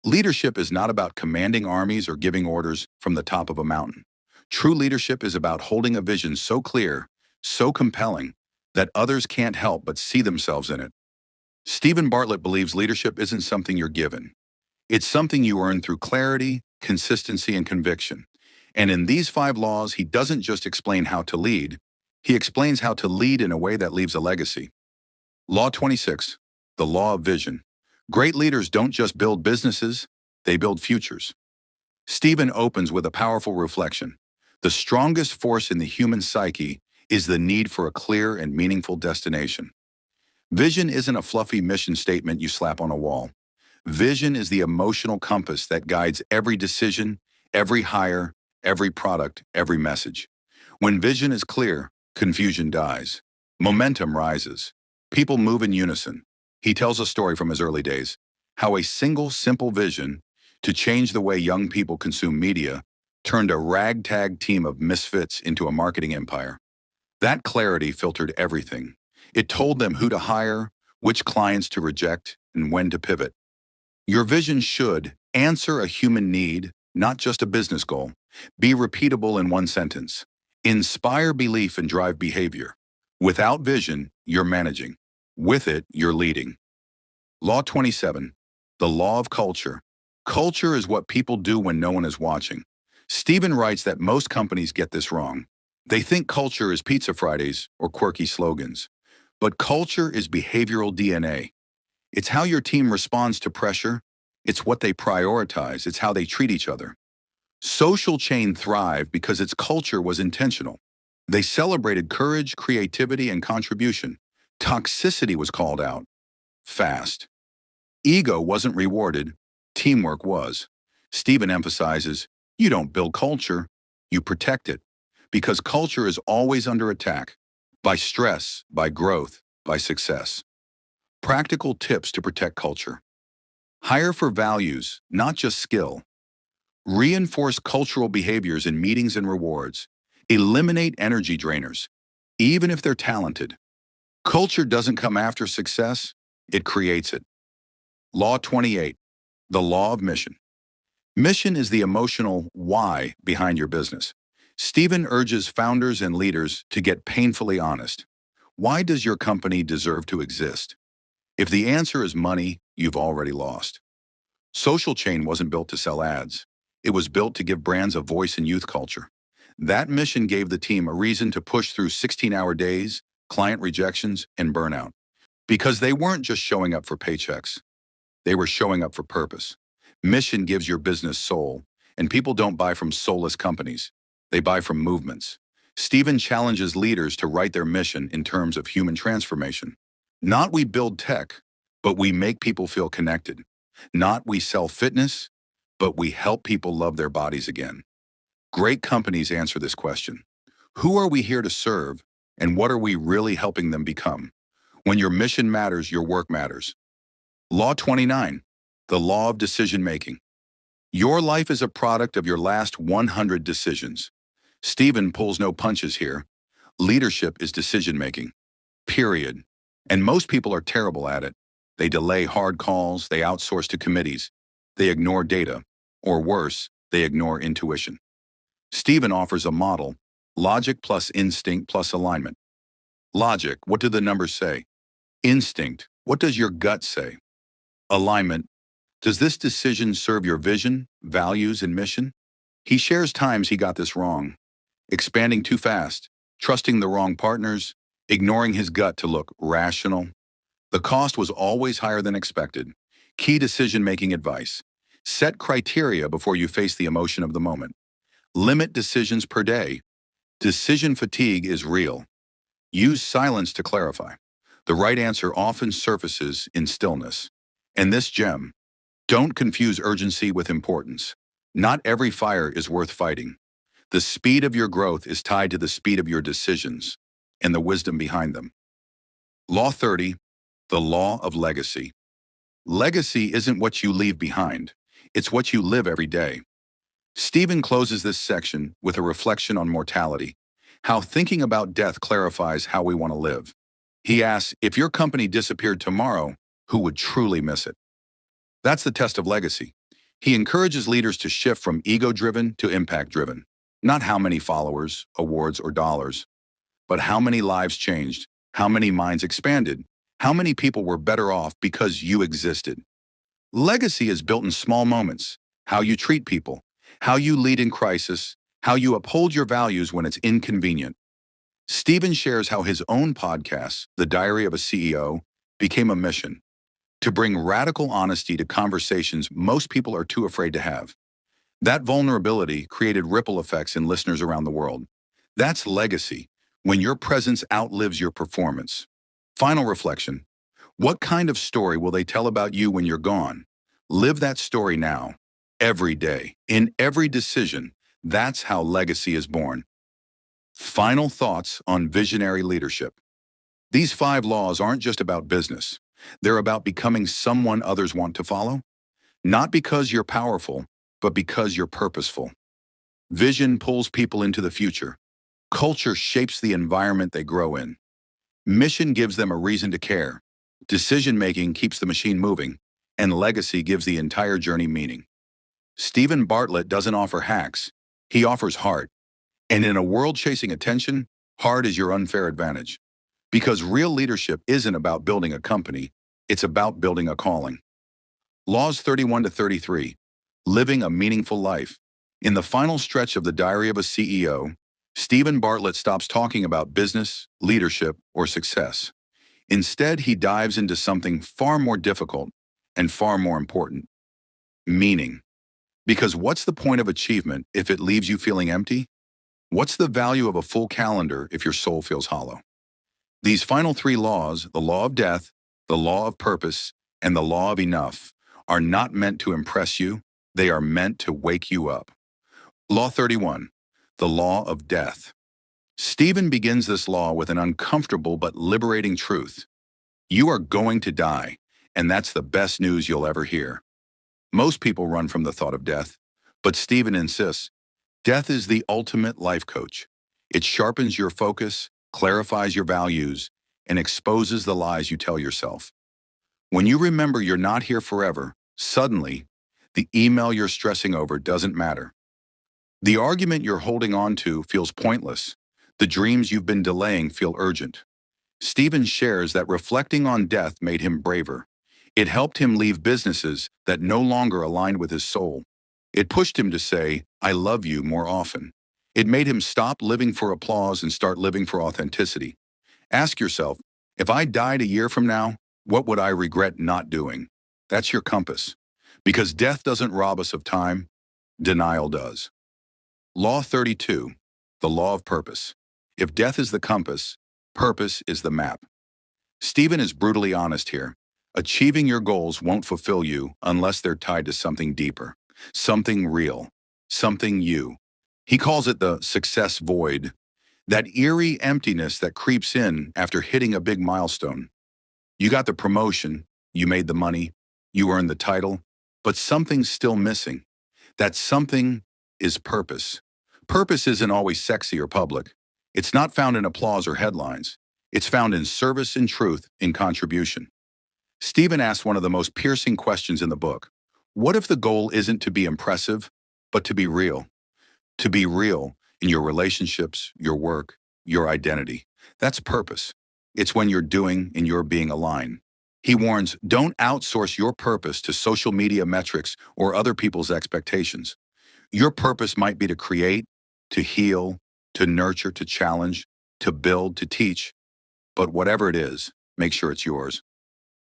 Leadership is not about commanding armies or giving orders from the top of a mountain. True leadership is about holding a vision so clear, so compelling, that others can't help but see themselves in it. Steven Bartlett believes leadership isn't something you're given. It's something you earn through clarity, consistency, and conviction. And in these 5 laws, he doesn't just explain how to lead, he explains how to lead in a way that leaves a legacy. Law 26, the law of vision. Great leaders don't just build businesses, they build futures. Steven opens with a powerful reflection. The strongest force in the human psyche is the need for a clear and meaningful destination. Vision isn't a fluffy mission statement you slap on a wall. Vision is the emotional compass that guides every decision, every hire, every product, every message. When vision is clear, confusion dies. Momentum rises. People move in unison. He tells a story from his early days, how a single simple vision to change the way young people consume media turned a ragtag team of misfits into a marketing empire. That clarity filtered everything. It told them who to hire, which clients to reject, and when to pivot. Your vision should answer a human need, not just a business goal. Be repeatable in one sentence. Inspire belief and drive behavior. Without vision, you're managing. With it, you're leading. Law 27. The law of culture. Culture is what people do when no one is watching. Steven writes that most companies get this wrong. They think culture is pizza Fridays or quirky slogans. But culture is behavioral DNA. It's how your team responds to pressure. It's what they prioritize. It's how they treat each other. Social chain thrived because its culture was intentional. They celebrated courage, creativity, and contribution. Toxicity was called out fast. Ego wasn't rewarded. Teamwork was. Stephen emphasizes, you don't build culture, you protect it. Because culture is always under attack. By stress, by growth, by success. Practical tips to protect culture. Hire for values, not just skill. Reinforce cultural behaviors in meetings and rewards. Eliminate energy drainers, even if they're talented. Culture doesn't come after success, it creates it. Law 28. The law of mission. Mission is the emotional why behind your business. Stephen urges founders and leaders to get painfully honest. Why does your company deserve to exist? If the answer is money, you've already lost. Social Chain wasn't built to sell ads. It was built to give brands a voice in youth culture. That mission gave the team a reason to push through 16-hour days, client rejections, and burnout. Because they weren't just showing up for paychecks. They were showing up for purpose. Mission gives your business soul, and people don't buy from soulless companies. They buy from movements. Stephen challenges leaders to write their mission in terms of human transformation. Not we build tech, but we make people feel connected. Not we sell fitness, but we help people love their bodies again. Great companies answer this question. Who are we here to serve, and what are we really helping them become? When your mission matters, your work matters. Law 29. The law of decision-making. Your life is a product of your last 100 decisions. Stephen pulls no punches here. Leadership is decision-making. Period. And most people are terrible at it. They delay hard calls, they outsource to committees, they ignore data, or worse, they ignore intuition. Stephen offers a model, logic plus instinct plus alignment. Logic, what do the numbers say? Instinct, what does your gut say? Alignment, does this decision serve your vision, values, and mission? He shares times he got this wrong. Expanding too fast, trusting the wrong partners, ignoring his gut to look rational. The cost was always higher than expected. Key decision-making advice. Set criteria before you face the emotion of the moment. Limit decisions per day. Decision fatigue is real. Use silence to clarify. The right answer often surfaces in stillness. And this gem, don't confuse urgency with importance. Not every fire is worth fighting. The speed of your growth is tied to the speed of your decisions and the wisdom behind them. Law 30, the law of legacy. Legacy isn't what you leave behind. It's what you live every day. Stephen closes this section with a reflection on mortality, how thinking about death clarifies how we want to live. He asks, if your company disappeared tomorrow, who would truly miss it? That's the test of legacy. He encourages leaders to shift from ego-driven to impact-driven. Not how many followers, awards, or dollars, but how many lives changed, how many minds expanded, how many people were better off because you existed. Legacy is built in small moments, how you treat people, how you lead in crisis, how you uphold your values when it's inconvenient. Stephen shares how his own podcast, The Diary of a CEO, became a mission to bring radical honesty to conversations most people are too afraid to have. That vulnerability created ripple effects in listeners around the world. That's legacy, when your presence outlives your performance. Final reflection. What kind of story will they tell about you when you're gone? Live that story now, every day, in every decision. That's how legacy is born. Final thoughts on visionary leadership. These 5 laws aren't just about business. They're about becoming someone others want to follow. Not because you're powerful, but because you're purposeful. Vision pulls people into the future. Culture shapes the environment they grow in. Mission gives them a reason to care. Decision-making keeps the machine moving, and legacy gives the entire journey meaning. Steven Bartlett doesn't offer hacks. He offers heart. And in a world chasing attention, heart is your unfair advantage. Because real leadership isn't about building a company, it's about building a calling. Laws 31 to 33. Living a meaningful life. In the final stretch of the Diary of a CEO, Steven Bartlett stops talking about business, leadership, or success. Instead, he dives into something far more difficult and far more important: meaning. Because what's the point of achievement if it leaves you feeling empty? What's the value of a full calendar if your soul feels hollow? These final 3 laws, the law of death, the law of purpose, and the law of enough, are not meant to impress you. They are meant to wake you up. Law 31, the law of death. Stephen begins this law with an uncomfortable but liberating truth. You are going to die, and that's the best news you'll ever hear. Most people run from the thought of death, but Stephen insists, death is the ultimate life coach. It sharpens your focus, clarifies your values, and exposes the lies you tell yourself. When you remember you're not here forever, suddenly, the email you're stressing over doesn't matter. The argument you're holding on to feels pointless. The dreams you've been delaying feel urgent. Stephen shares that reflecting on death made him braver. It helped him leave businesses that no longer aligned with his soul. It pushed him to say, "I love you," more often. It made him stop living for applause and start living for authenticity. Ask yourself, if I died a year from now, what would I regret not doing? That's your compass. Because death doesn't rob us of time, denial does. Law 32, the law of purpose. If death is the compass, purpose is the map. Stephen is brutally honest here. Achieving your goals won't fulfill you unless they're tied to something deeper, something real, something you. He calls it the success void, that eerie emptiness that creeps in after hitting a big milestone. You got the promotion, you made the money, you earned the title, but something's still missing. That something is purpose. Purpose isn't always sexy or public. It's not found in applause or headlines. It's found in service, in truth, in contribution. Stephen asks one of the most piercing questions in the book. What if the goal isn't to be impressive, but to be real? To be real in your relationships, your work, your identity. That's purpose. It's when you're doing and you're being aligned. He warns, don't outsource your purpose to social media metrics or other people's expectations. Your purpose might be to create, to heal, to nurture, to challenge, to build, to teach. But whatever it is, make sure it's yours.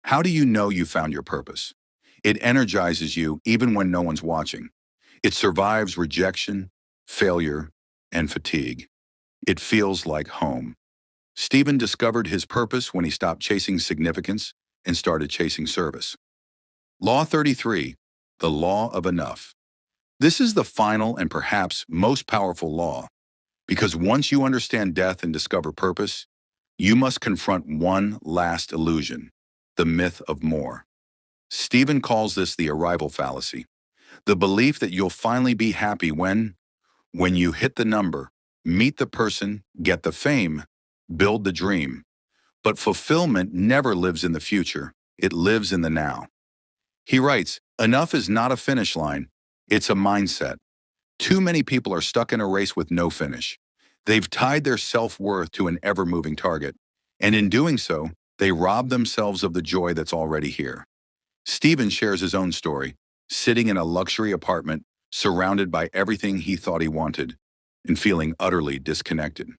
How do you know you found your purpose? It energizes you even when no one's watching. It survives rejection, failure, and fatigue. It feels like home. Stephen discovered his purpose when he stopped chasing significance and started chasing service. Law 33, the law of enough. This is the final and perhaps most powerful law, because once you understand death and discover purpose, you must confront one last illusion, the myth of more. Stephen calls this the arrival fallacy, the belief that you'll finally be happy when you hit the number, meet the person, get the fame, build the dream. But fulfillment never lives in the future, it lives in the now. He writes, enough is not a finish line, it's a mindset. Too many people are stuck in a race with no finish. They've tied their self-worth to an ever-moving target, and in doing so, they rob themselves of the joy that's already here. Stephen shares his own story, sitting in a luxury apartment, surrounded by everything he thought he wanted, and feeling utterly disconnected.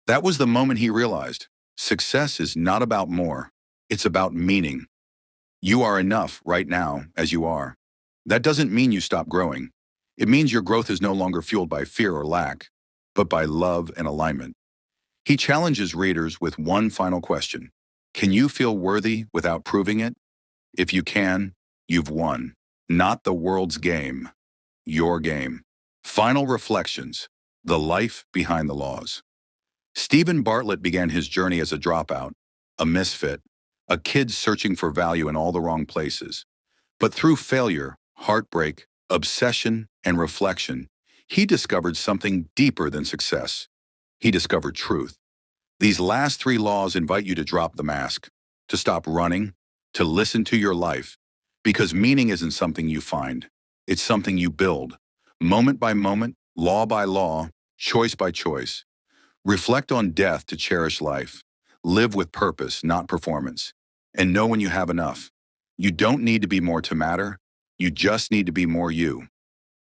That was the moment he realized, success is not about more, it's about meaning. You are enough right now as you are. That doesn't mean you stop growing. It means your growth is no longer fueled by fear or lack, but by love and alignment. He challenges readers with one final question. Can you feel worthy without proving it? If you can, you've won. Not the world's game, your game. Final reflections. The life behind the laws. Steven Bartlett began his journey as a dropout, a misfit, a kid searching for value in all the wrong places. But through failure, heartbreak, obsession, and reflection, he discovered something deeper than success. He discovered truth. These last three laws invite you to drop the mask, to stop running, to listen to your life, because meaning isn't something you find. It's something you build, moment by moment, law by law, choice by choice. Reflect on death to cherish life. Live with purpose, not performance. And know when you have enough. You don't need to be more to matter. You just need to be more you.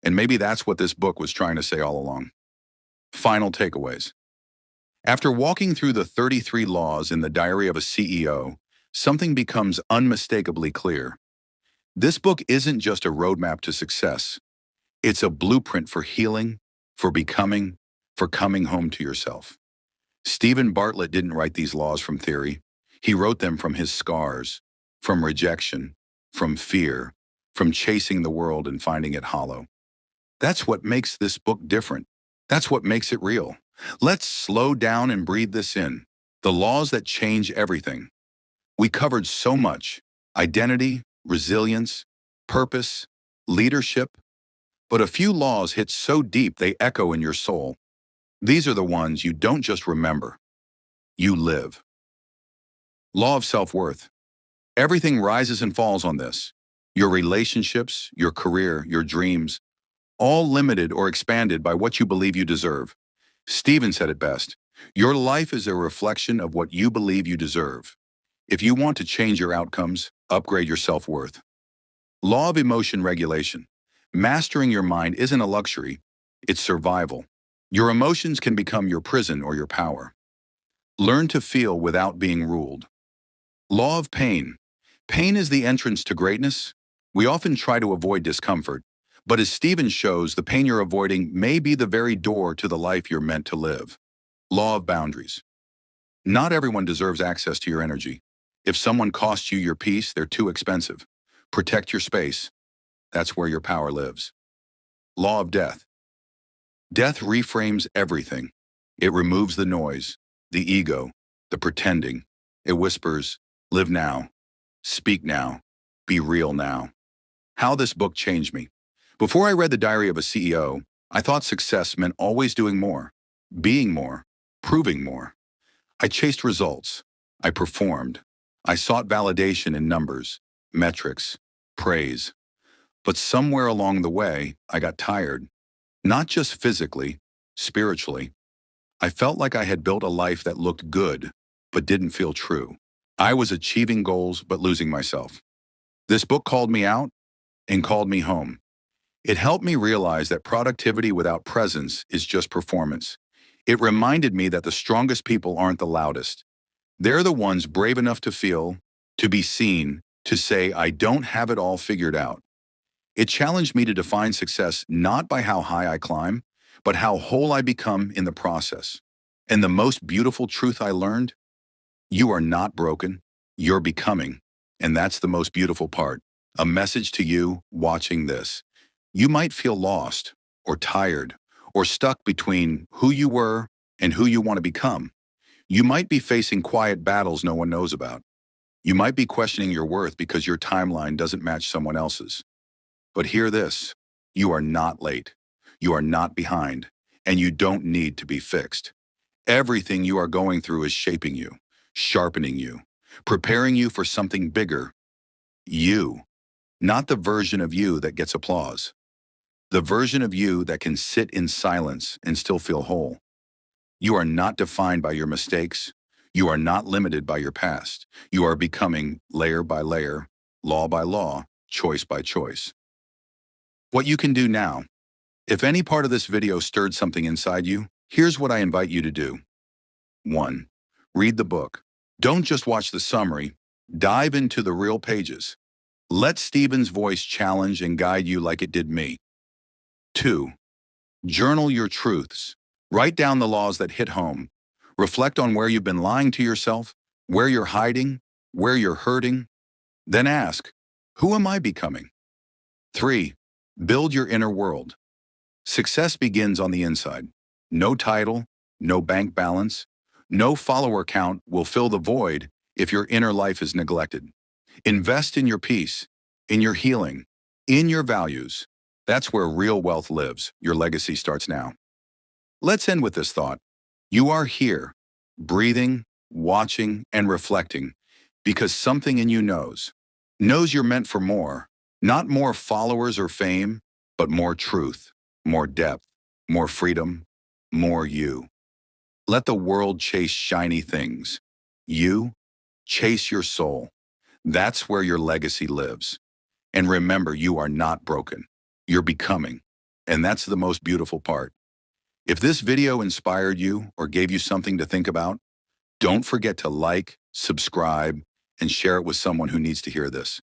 And maybe that's what this book was trying to say all along. Final takeaways. After walking through the 33 laws in the Diary of a CEO, something becomes unmistakably clear. This book isn't just a roadmap to success. It's a blueprint for healing, for becoming, for coming home to yourself. Steven Bartlett didn't write these laws from theory. He wrote them from his scars, from rejection, from fear, from chasing the world and finding it hollow. That's what makes this book different. That's what makes it real. Let's slow down and breathe this in. The laws that change everything. We covered so much: identity, resilience, purpose, leadership. But a few laws hit so deep they echo in your soul. These are the ones you don't just remember. You live. Law of self-worth. Everything rises and falls on this. Your relationships, your career, your dreams, all limited or expanded by what you believe you deserve. Steven said it best. Your life is a reflection of what you believe you deserve. If you want to change your outcomes, upgrade your self-worth. Law of emotion regulation. Mastering your mind isn't a luxury, it's survival. Your emotions can become your prison or your power. Learn to feel without being ruled. Law of pain. Pain is the entrance to greatness. We often try to avoid discomfort, but as Steven shows, the pain you're avoiding may be the very door to the life you're meant to live. Law of boundaries. Not everyone deserves access to your energy. If someone costs you your peace, they're too expensive. Protect your space. That's where your power lives. Law of death. Death reframes everything. It removes the noise, the ego, the pretending. It whispers, live now, speak now, be real now. How this book changed me. Before I read The Diary of a CEO, I thought success meant always doing more, being more, proving more. I chased results. I performed. I sought validation in numbers, metrics, praise. But somewhere along the way, I got tired. Not just physically, spiritually. I felt like I had built a life that looked good, but didn't feel true. I was achieving goals, but losing myself. This book called me out and called me home. It helped me realize that productivity without presence is just performance. It reminded me that the strongest people aren't the loudest. They're the ones brave enough to feel, to be seen, to say, I don't have it all figured out. It challenged me to define success not by how high I climb, but how whole I become in the process. And the most beautiful truth I learned? You are not broken, you're becoming. And that's the most beautiful part. A message to you watching this. You might feel lost, or tired, or stuck between who you were and who you want to become. You might be facing quiet battles no one knows about. You might be questioning your worth because your timeline doesn't match someone else's. But hear this, you are not late, you are not behind, and you don't need to be fixed. Everything you are going through is shaping you, sharpening you, preparing you for something bigger. You, not the version of you that gets applause. The version of you that can sit in silence and still feel whole. You are not defined by your mistakes. You are not limited by your past. You are becoming layer by layer, law by law, choice by choice. What you can do now. If any part of this video stirred something inside you, here's what I invite you to do. 1. Read the book. Don't just watch the summary. Dive into the real pages. Let Steven's voice challenge and guide you like it did me. 2. Journal your truths. Write down the laws that hit home. Reflect on where you've been lying to yourself, where you're hiding, where you're hurting. Then ask, who am I becoming? 3. Build your inner world. Success begins on the inside. No title, no bank balance, no follower count will fill the void if your inner life is neglected. Invest in your peace, in your healing, in your values. That's where real wealth lives. Your legacy starts now. Let's end with this thought. You are here, breathing, watching, and reflecting because something in you knows you're meant for more, not more followers or fame, but more truth, more depth, more freedom, more you. Let the world chase shiny things. You chase your soul. That's where your legacy lives. And remember, you are not broken. You're becoming. And that's the most beautiful part. If this video inspired you or gave you something to think about, don't forget to like, subscribe, and share it with someone who needs to hear this.